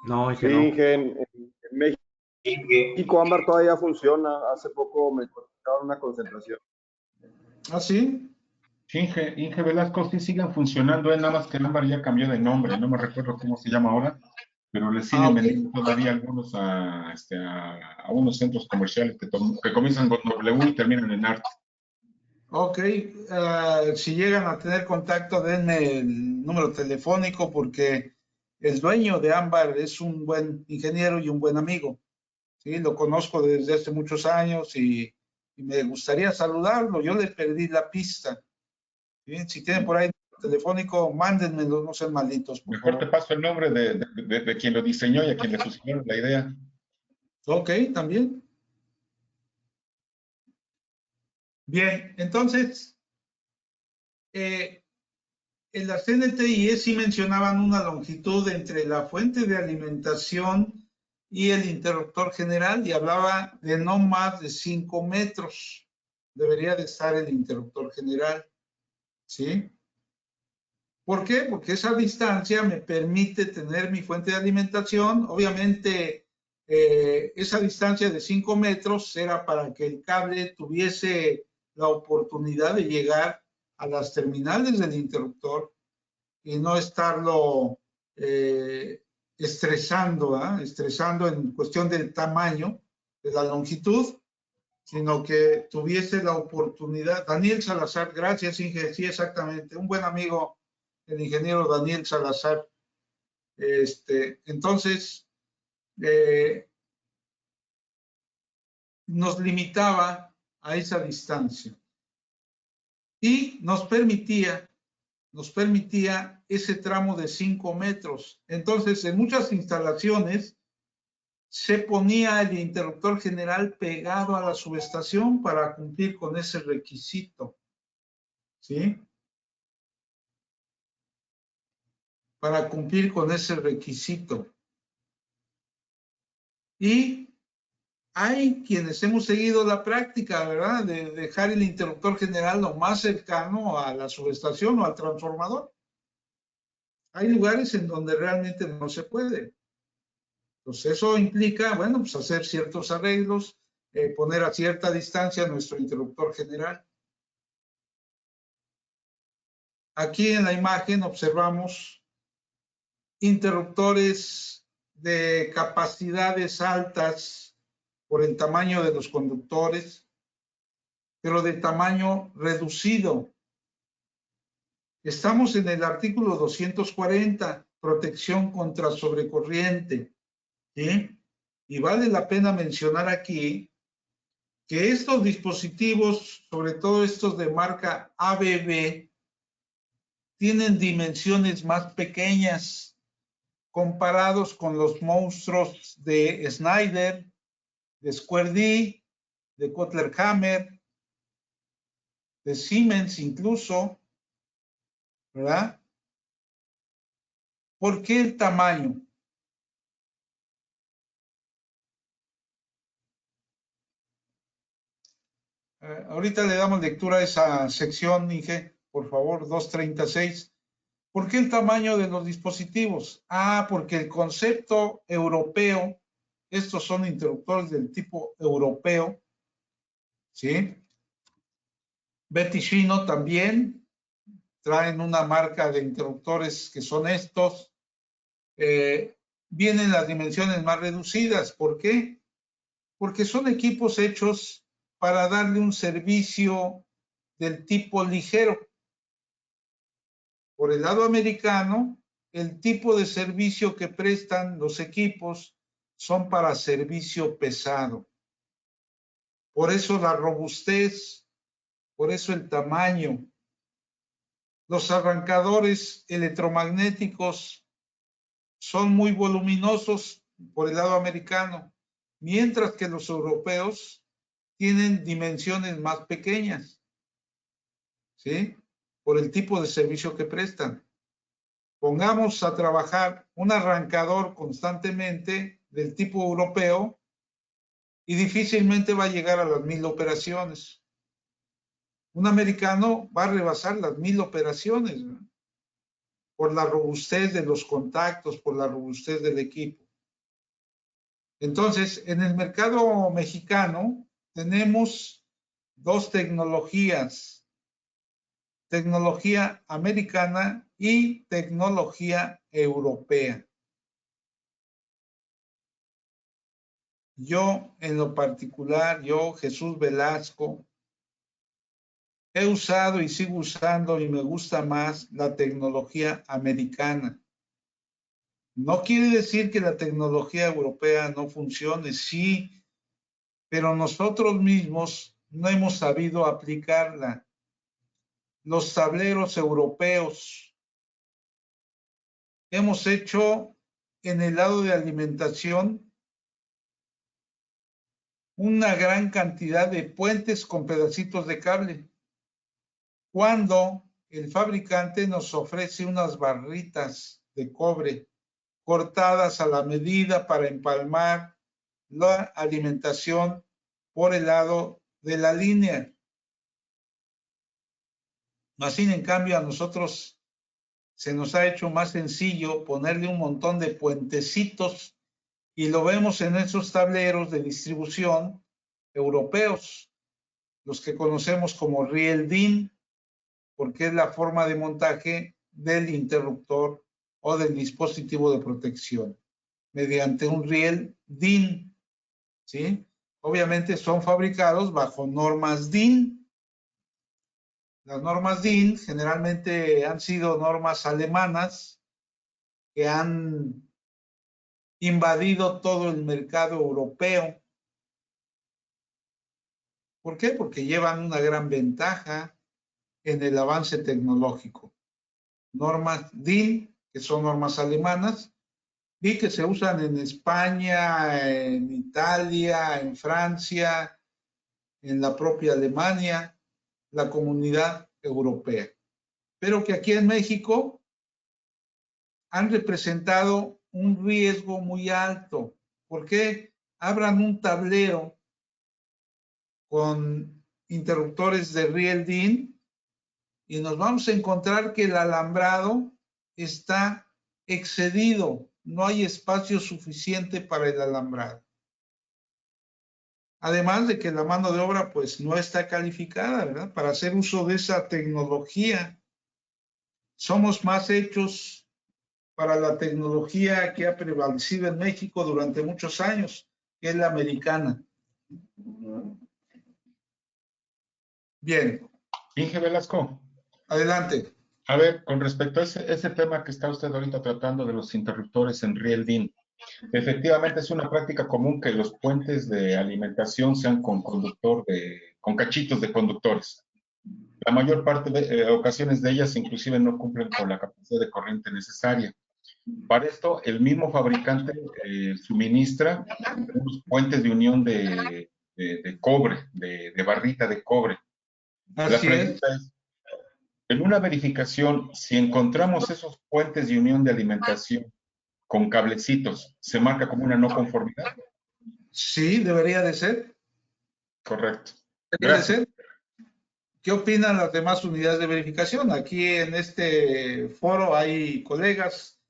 E: No,
I: Sí, en México Ámbar todavía funciona. Hace poco me conectaron una concentración.
B: ¿Ah, sí?
D: Sí, Inge Velasco sí siguen funcionando, nada más que el Ámbar ya cambió de nombre, no me recuerdo cómo se llama ahora, pero le siguen vendiendo todavía algunos a unos centros comerciales que comienzan con W y terminan en ART.
B: Ok, si llegan a tener contacto, denme el número telefónico porque el dueño de Ámbar es un buen ingeniero y un buen amigo. Sí, lo conozco desde hace muchos años y me gustaría saludarlo. Yo le perdí la pista. ¿Sí? Si tienen por ahí el telefónico, mándenmelo, no sean malditos.
D: Mejor te paso el nombre de quien lo diseñó y a quien le sucedió la idea.
B: Ok, también. Bien, entonces, en la CNTIE sí mencionaban una longitud entre la fuente de alimentación y el interruptor general y hablaba de no más de 5 metros. Debería de estar el interruptor general, ¿sí? ¿Por qué? Porque esa distancia me permite tener mi fuente de alimentación. Obviamente, esa distancia de 5 metros era para que el cable tuviese la oportunidad de llegar a las terminales del interruptor y no estarlo estresando, ¿eh? Estresando en cuestión del tamaño, de la longitud, sino que tuviese la oportunidad. Daniel Salazar, gracias, Inge, sí, exactamente, un buen amigo, el ingeniero Daniel Salazar. Entonces, nos limitaba a esa distancia y nos permitía ese tramo de 5 metros. Entonces, en muchas instalaciones se ponía el interruptor general pegado a la subestación para cumplir con ese requisito, ¿sí? Para cumplir con ese requisito. Y hay quienes hemos seguido la práctica, ¿verdad? De dejar el interruptor general lo más cercano a la subestación o al transformador. Hay lugares en donde realmente no se puede. Entonces eso implica, bueno, pues hacer ciertos arreglos, poner a cierta distancia nuestro interruptor general. Aquí en la imagen observamos interruptores de capacidades altas por el tamaño de los conductores, pero de tamaño reducido. Estamos en el artículo 240, protección contra sobrecorriente, ¿sí? Y vale la pena mencionar aquí que estos dispositivos, sobre todo estos de marca ABB, tienen dimensiones más pequeñas comparados con los monstruos de Schneider, de Square D, de Kotler Hammer, de Siemens incluso, ¿verdad? ¿Por qué el tamaño? Ahorita le damos lectura a esa sección, Inge, por favor, 236. ¿Por qué el tamaño de los dispositivos? Porque el concepto europeo, estos son interruptores del tipo europeo, ¿sí? Betty Shino también traen una marca de interruptores que son estos. Vienen las dimensiones más reducidas. ¿Por qué? Porque son equipos hechos para darle un servicio del tipo ligero. Por el lado americano, el tipo de servicio que prestan los equipos son para servicio pesado. Por eso la robustez, por eso el tamaño. Los arrancadores electromagnéticos son muy voluminosos por el lado americano, mientras que los europeos tienen dimensiones más pequeñas, ¿sí? Por el tipo de servicio que prestan. Pongamos a trabajar un arrancador constantemente del tipo europeo y difícilmente va a llegar a las 1000 operaciones. Un americano va a rebasar las 1000 operaciones, ¿no? Por la robustez de los contactos, por la robustez del equipo. Entonces, en el mercado mexicano tenemos dos tecnologías: tecnología americana y tecnología europea. Yo, en lo particular, Jesús Velasco, he usado y sigo usando y me gusta más la tecnología americana. No quiere decir que la tecnología europea no funcione, sí, pero nosotros mismos no hemos sabido aplicarla. Los tableros europeos hemos hecho en el lado de alimentación una gran cantidad de puentes con pedacitos de cable, cuando el fabricante nos ofrece unas barritas de cobre cortadas a la medida para empalmar la alimentación por el lado de la línea. Así, en cambio, a nosotros se nos ha hecho más sencillo ponerle un montón de puentecitos, y lo vemos en esos tableros de distribución europeos, los que conocemos como riel DIN, porque es la forma de montaje del interruptor o del dispositivo de protección, mediante un riel DIN, ¿sí? Obviamente son fabricados bajo normas DIN. Las normas DIN generalmente han sido normas alemanas que han invadido todo el mercado europeo. ¿Por qué? Porque llevan una gran ventaja en el avance tecnológico. Normas DIN, que son normas alemanas, y que se usan en España, en Italia, en Francia, en la propia Alemania, la Comunidad Europea. Pero que aquí en México han representado un riesgo muy alto. ¿Por qué? Abran un tablero con interruptores de riel DIN y nos vamos a encontrar que el alambrado está excedido. No hay espacio suficiente para el alambrado. Además de que la mano de obra pues no está calificada, ¿verdad?, para hacer uso de esa tecnología. Somos más hechos para la tecnología que ha prevalecido en México durante muchos años, que es la americana. Bien.
D: Inge Velasco.
B: Adelante.
D: A ver, con respecto a ese tema que está usted ahorita tratando de los interruptores en riel DIN, efectivamente es una práctica común que los puentes de alimentación sean con cachitos de conductores. La mayor parte de ocasiones de ellas inclusive no cumplen con la capacidad de corriente necesaria. Para esto, el mismo fabricante suministra unos puentes de unión de cobre, de barrita de cobre. La
B: Así es.
D: pregunta es, en una verificación, si encontramos esos puentes de unión de alimentación con cablecitos, ¿se marca como una no conformidad?
B: Sí, debería de ser.
D: Correcto.
B: Debería de
D: Gracias.
B: ser. ¿Qué opinan las demás unidades de verificación? Aquí en este foro hay colegas,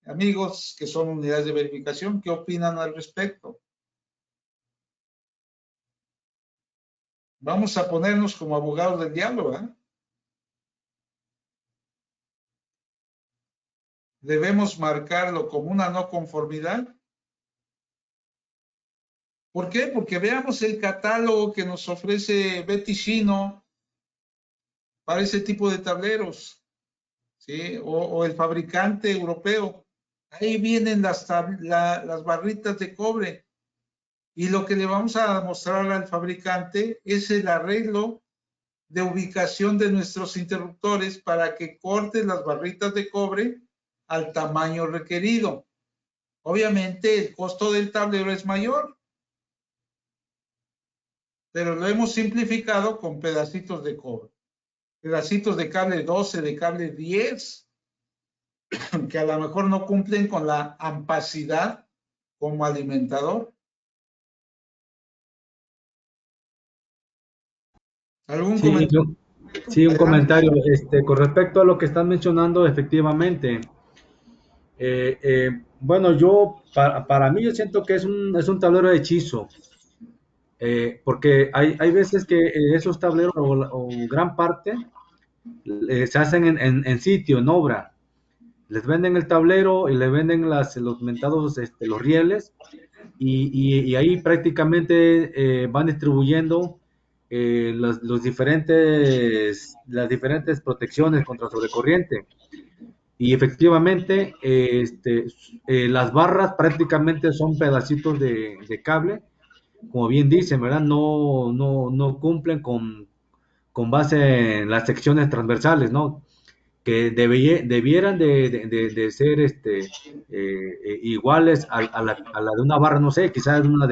B: amigos que son unidades de verificación. ¿Qué opinan al respecto? Vamos a ponernos como abogados del diablo, ¿eh? Debemos marcarlo como una no conformidad. ¿Por qué? Porque veamos el catálogo que nos ofrece Betty Shino para ese tipo de tableros, ¿sí? O el fabricante europeo. Ahí vienen las barritas de cobre. Y lo que le vamos a mostrar al fabricante es el arreglo de ubicación de nuestros interruptores para que corte las barritas de cobre al tamaño requerido. Obviamente el costo del tablero es mayor, pero lo hemos simplificado con pedacitos de cobre. Pedacitos de cable 12, de cable 10, que a lo mejor no cumplen con la ampacidad como alimentador. ¿Algún
E: Sí,
B: comentario?
E: sí, un
B: Adelante.
E: comentario. Con respecto a lo que están mencionando, efectivamente, bueno, para mí yo siento que es un tablero de hechizo, porque hay veces que esos tableros o gran parte se hacen en sitio, en obra. Les venden el tablero y le venden los mentados, los rieles, y ahí prácticamente van distribuyendo las diferentes protecciones contra sobrecorriente. Y efectivamente, las barras prácticamente son pedacitos de cable, como bien dicen, ¿verdad? No cumplen con base en las secciones transversales, ¿no? Que debieran de ser iguales a la de una barra, no sé, quizás una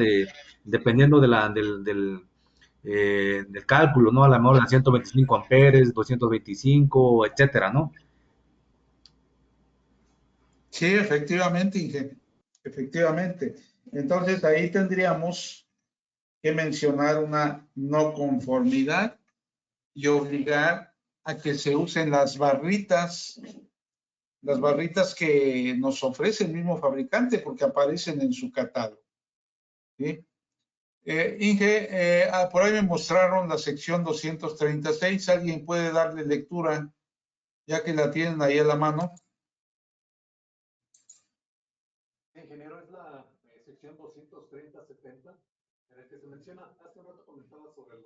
E: dependiendo del cálculo, ¿no? A lo mejor de 125 amperes, 225, etcétera, ¿no?
B: Sí, efectivamente, Inge. Efectivamente. Entonces ahí tendríamos que mencionar una no conformidad y obligar a que se usen las barritas que nos ofrece el mismo fabricante porque aparecen en su catálogo. ¿Sí? Inge, por ahí me mostraron la sección 236. ¿Alguien puede darle lectura ya que la tienen ahí a la mano?
J: Ingeniero, es la sección 230-70, en el que se menciona, hace un rato comentaba sobre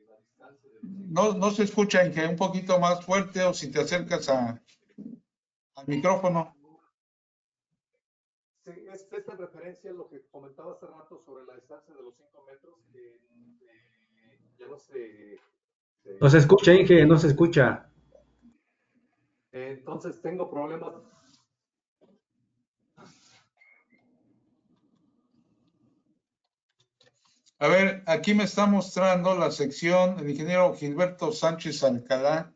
J: la distancia de los...
B: No se escucha, Inge, un poquito más fuerte o si te acercas al micrófono.
J: Sí, es esta referencia a lo que comentaba hace rato sobre la distancia de los 5 metros, que ya no se...
E: No se escucha, Inge, no se escucha.
J: Entonces tengo problemas.
B: A ver, aquí me está mostrando la sección el ingeniero Gilberto Sánchez Alcalá.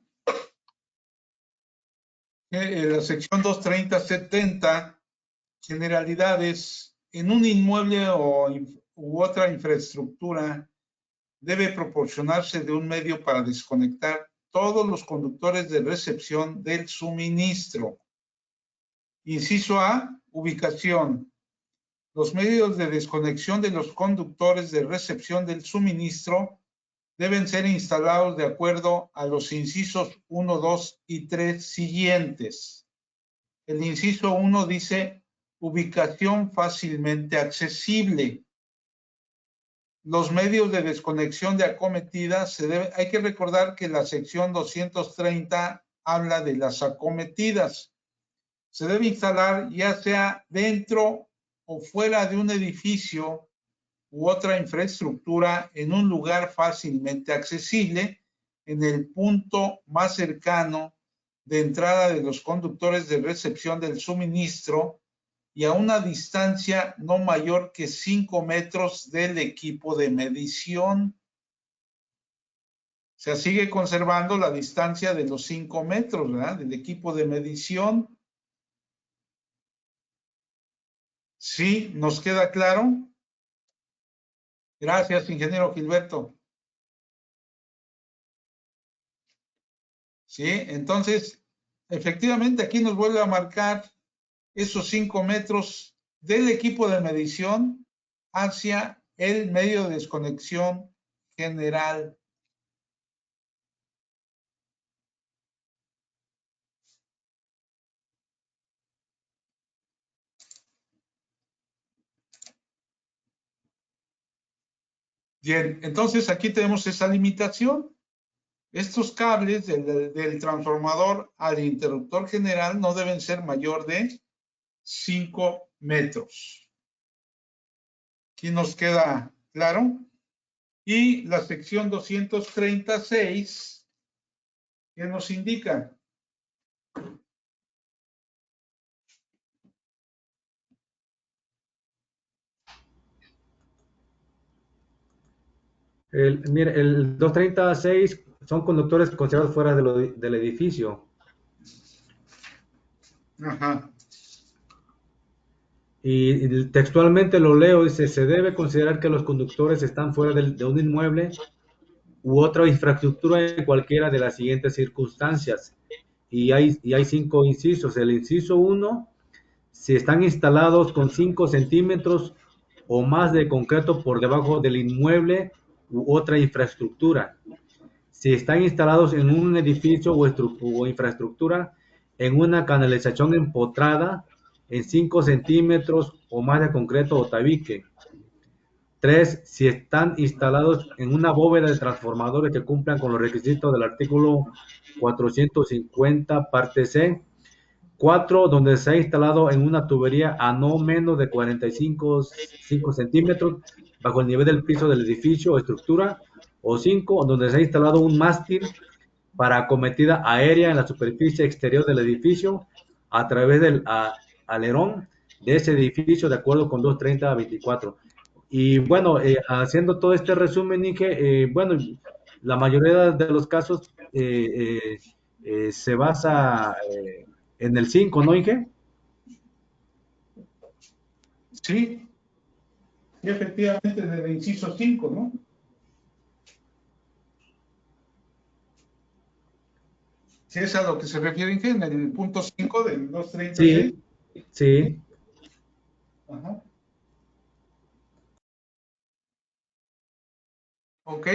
B: La sección 230-70, generalidades. En un inmueble u otra infraestructura debe proporcionarse de un medio para desconectar todos los conductores de recepción del suministro. Inciso A, ubicación. Los medios de desconexión de los conductores de recepción del suministro deben ser instalados de acuerdo a los incisos 1, 2 y 3 siguientes. El inciso 1 dice ubicación fácilmente accesible. Los medios de desconexión de acometida hay que recordar que la sección 230 habla de las acometidas. Se debe instalar ya sea dentro o fuera de un edificio u otra infraestructura en un lugar fácilmente accesible en el punto más cercano de entrada de los conductores de recepción del suministro y a una distancia no mayor que 5 metros del equipo de medición. O sea, sigue conservando la distancia de los 5 metros, ¿verdad? Del equipo de medición. ¿Sí? ¿Nos queda claro? Gracias, ingeniero Gilberto. ¿Sí? Entonces, efectivamente, aquí nos vuelve a marcar esos 5 metros del equipo de medición hacia el medio de desconexión general. Bien, entonces aquí tenemos esa limitación. Estos cables del transformador al interruptor general no deben ser mayor de 5 metros. Aquí nos queda claro. Y la sección 236, ¿qué nos indica?
E: Mire, el 236 son conductores considerados fuera del edificio.
B: Ajá.
E: Y textualmente lo leo, dice, se debe considerar que los conductores están fuera de un inmueble u otra infraestructura en cualquiera de las siguientes circunstancias. Y hay 5 incisos. El inciso 1, si están instalados con 5 centímetros o más de concreto por debajo del inmueble u otra infraestructura. Si están instalados en un edificio o infraestructura en una canalización empotrada en 5 centímetros o más de concreto o tabique. 3. Si están instalados en una bóveda de transformadores que cumplan con los requisitos del artículo 450, parte C. 4. Donde se ha instalado en una tubería a no menos de 45 centímetros bajo el nivel del piso del edificio o estructura. O 5. Donde se ha instalado un mástil para acometida aérea en la superficie exterior del edificio a través del alerón de ese edificio de acuerdo con 230-24. Y bueno, haciendo todo este resumen, Inge, bueno, la mayoría de los casos se basa en el 5, ¿no, Inge?
B: Sí, y efectivamente del inciso 5, ¿no? ¿Sí es a lo que se refiere, Inge, en el punto 5 del 236?
E: Sí, sí.
B: Ajá. Ok.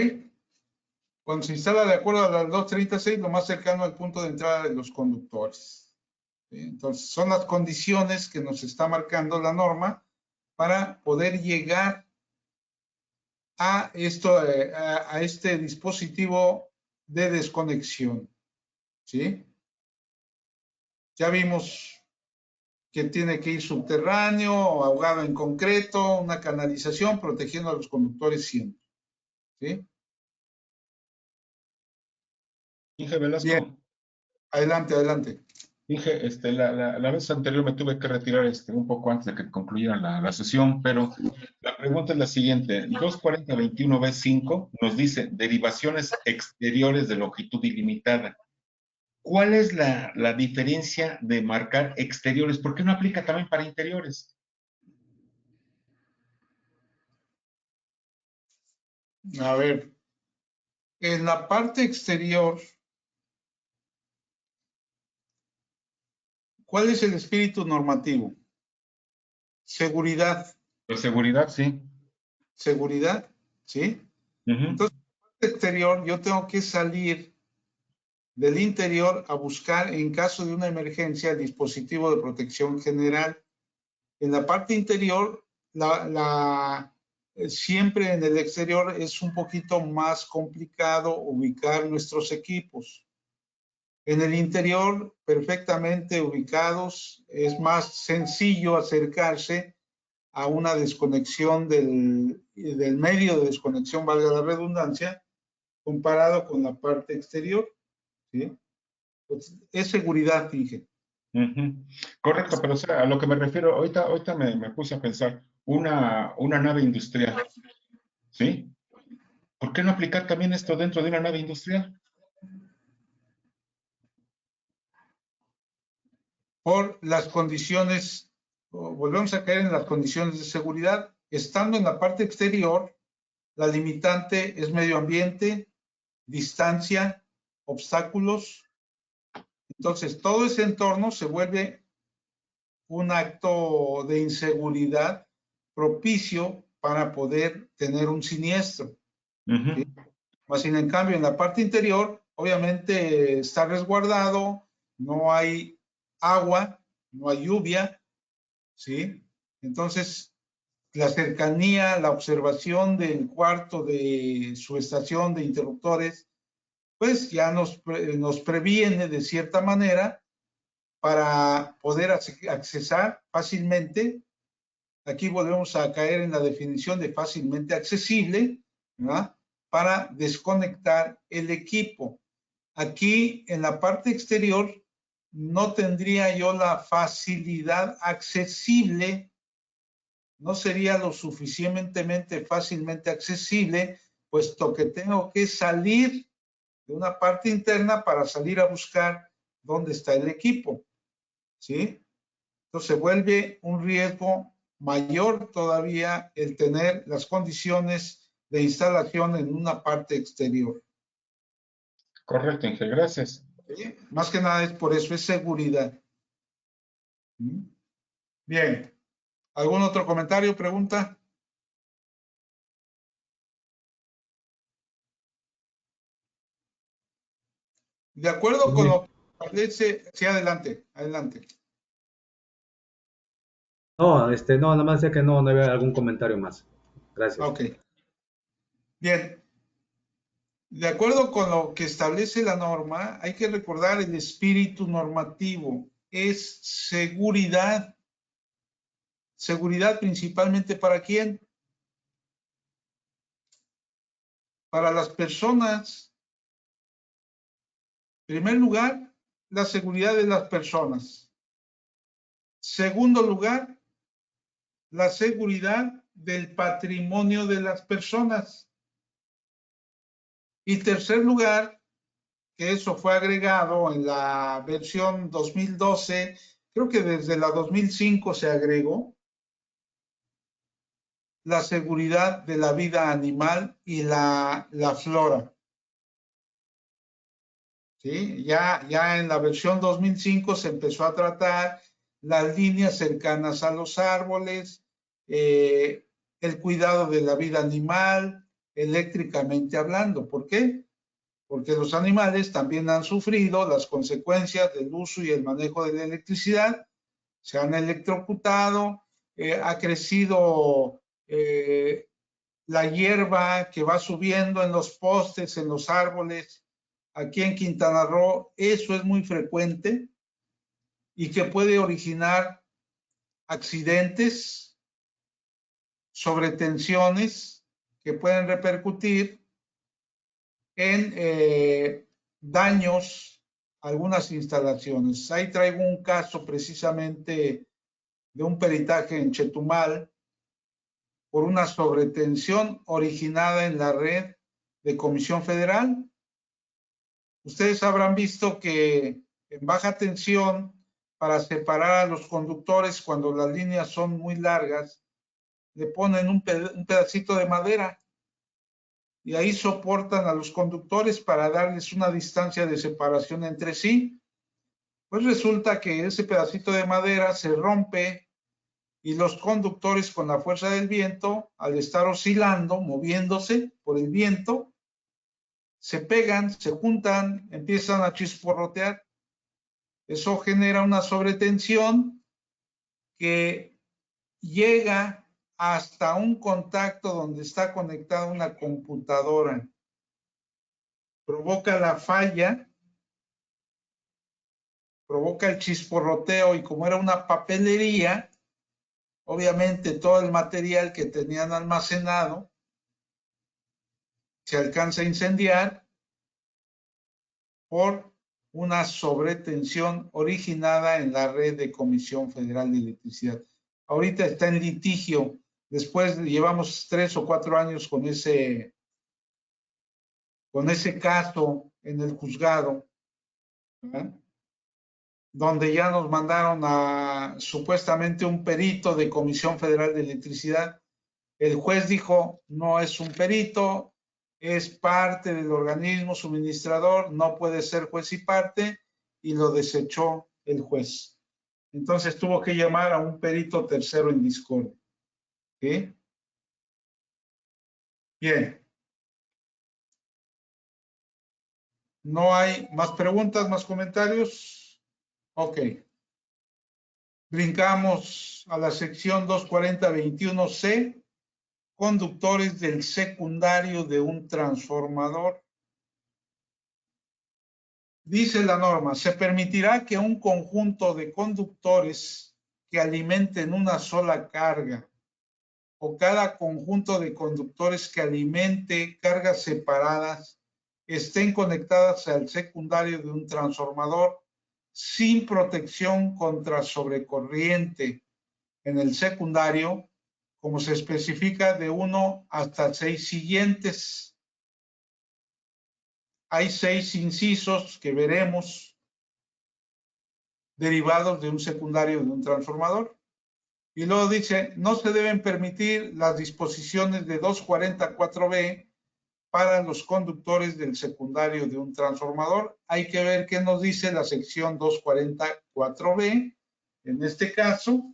B: Cuando se instala de acuerdo a las 236, lo más cercano al punto de entrada de los conductores. ¿Sí? Entonces, son las condiciones que nos está marcando la norma para poder llegar a este dispositivo de desconexión. ¿Sí? Ya vimos que tiene que ir subterráneo, ahogado en concreto, una canalización, protegiendo a los conductores siempre. ¿Sí?
D: Inge Velasco.
B: Bien. Adelante, adelante.
D: Inge, la vez anterior me tuve que retirar un poco antes de que concluyera la sesión, pero la pregunta es la siguiente. 240-21B5 nos dice derivaciones exteriores de longitud ilimitada. ¿Cuál es la diferencia de marcar exteriores? ¿Por qué no aplica también para interiores?
B: A ver, en la parte exterior, ¿cuál es el espíritu normativo? Seguridad.
D: De seguridad, sí.
B: Seguridad, ¿sí? Entonces, en la parte exterior, yo tengo que salir del interior a buscar, en caso de una emergencia, el dispositivo de protección general. En la parte interior, siempre en el exterior es un poquito más complicado ubicar nuestros equipos. En el interior, perfectamente ubicados, es más sencillo acercarse a una desconexión del medio de desconexión, valga la redundancia, comparado con la parte exterior, ¿sí? Pues, es seguridad, Inge.
D: Correcto, pero o sea, a lo que me refiero, ahorita me puse a pensar, una nave industrial, ¿sí? ¿Por qué no aplicar también esto dentro de una nave industrial?
B: Por las condiciones, volvemos a caer en las condiciones de seguridad. Estando en la parte exterior, la limitante es medio ambiente, distancia, obstáculos. Entonces, todo ese entorno se vuelve un acto de inseguridad propicio para poder tener un siniestro. ¿Sí? Más sin en cambio, en la parte interior, obviamente está resguardado, no hay agua, no hay lluvia, ¿sí? Entonces, la cercanía, la observación del cuarto de su estación de interruptores, pues ya nos previene de cierta manera para poder accesar fácilmente. Aquí volvemos a caer en la definición de fácilmente accesible, ¿verdad? Para desconectar el equipo. Aquí en la parte exterior no tendría yo la facilidad accesible, no sería lo suficientemente fácilmente accesible, puesto que tengo que salir de una parte interna para salir a buscar dónde está el equipo, ¿sí? Entonces se vuelve un riesgo mayor todavía el tener las condiciones de instalación en una parte exterior.
D: Correcto, Inge, gracias.
B: ¿Sí? Más que nada es por eso, es seguridad. Bien. ¿Algún otro comentario, pregunta? De acuerdo con lo que establece, sí, adelante, adelante.
E: No, no, nada más sé que no había algún comentario más. Gracias.
B: Ok. Bien. De acuerdo con lo que establece la norma, hay que recordar el espíritu normativo. Es seguridad. ¿Seguridad principalmente para quién? Para las personas. En primer lugar, la seguridad de las personas. Segundo lugar, la seguridad del patrimonio de las personas. Y tercer lugar, que eso fue agregado en la versión 2012, creo que desde la 2005 se agregó, la seguridad de la vida animal y la flora. ¿Sí? Ya en la versión 2005 se empezó a tratar las líneas cercanas a los árboles, el cuidado de la vida animal, eléctricamente hablando. ¿Por qué? Porque los animales también han sufrido las consecuencias del uso y el manejo de la electricidad, se han electrocutado, ha crecido la hierba que va subiendo en los postes, en los árboles. Aquí en Quintana Roo eso es muy frecuente y que puede originar accidentes, sobretensiones que pueden repercutir en daños a algunas instalaciones. Ahí traigo un caso precisamente de un peritaje en Chetumal por una sobretensión originada en la red de Comisión Federal. Ustedes habrán visto que en baja tensión, para separar a los conductores cuando las líneas son muy largas, le ponen un pedacito de madera y ahí soportan a los conductores para darles una distancia de separación entre sí. Pues resulta que ese pedacito de madera se rompe y los conductores, con la fuerza del viento, al estar oscilando, moviéndose por el viento, se pegan, se juntan, empiezan a chisporrotear. Eso genera una sobretensión que llega hasta un contacto donde está conectada una computadora. Provoca la falla, provoca el chisporroteo y como era una papelería, obviamente todo el material que tenían almacenado se alcanza a incendiar por una sobretensión originada en la red de Comisión Federal de Electricidad. Ahorita está en litigio. Después llevamos 3 o 4 años con ese caso en el juzgado, ¿verdad? Donde ya nos mandaron a supuestamente un perito de Comisión Federal de Electricidad. El juez dijo, no es un perito, es parte del organismo suministrador, no puede ser juez y parte, y lo desechó el juez. Entonces tuvo que llamar a un perito tercero en discordia. ¿Sí? Bien. ¿No hay más preguntas, más comentarios? Ok. Brincamos a la sección 240.21c, conductores del secundario de un transformador. Dice la norma, se permitirá que un conjunto de conductores que alimenten una sola carga o cada conjunto de conductores que alimente cargas separadas estén conectadas al secundario de un transformador sin protección contra sobrecorriente en el secundario, como se especifica de 1 hasta 6 siguientes. Hay 6 incisos que veremos derivados de un secundario de un transformador. Y luego dice, no se deben permitir las disposiciones de 244B para los conductores del secundario de un transformador. Hay que ver qué nos dice la sección 244B. En este caso,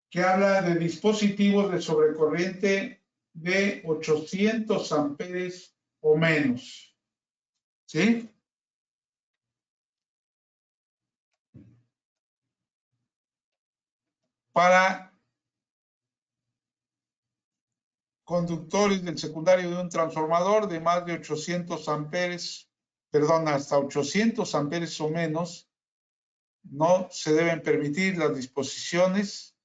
B: que habla de dispositivos de sobrecorriente de 800 amperes o menos. ¿Sí? Para conductores del secundario de un transformador de más de 800 amperes, perdón, hasta 800 amperes o menos, no se deben permitir las disposiciones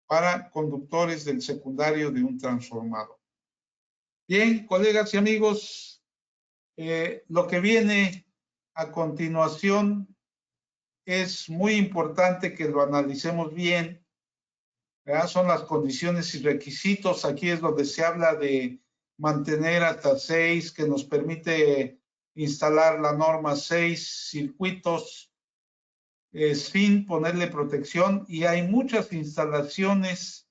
B: para conductores del secundario de un transformador. Bien, colegas y amigos, lo que viene a continuación es muy importante que lo analicemos bien, ¿verdad? Son las condiciones y requisitos. Aquí es donde se habla de mantener hasta 6, que nos permite instalar la norma 6 circuitos sin ponerle protección, y hay muchas instalaciones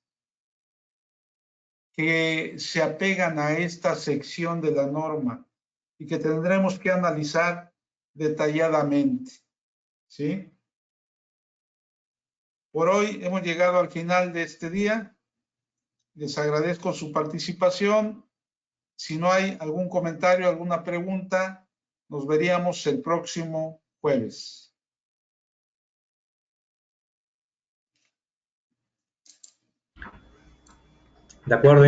B: que se apegan a esta sección de la norma y que tendremos que analizar detalladamente, ¿sí? Por hoy hemos llegado al final de este día. Les agradezco su participación. Si no hay algún comentario, alguna pregunta, nos veríamos el próximo jueves.
E: De acuerdo.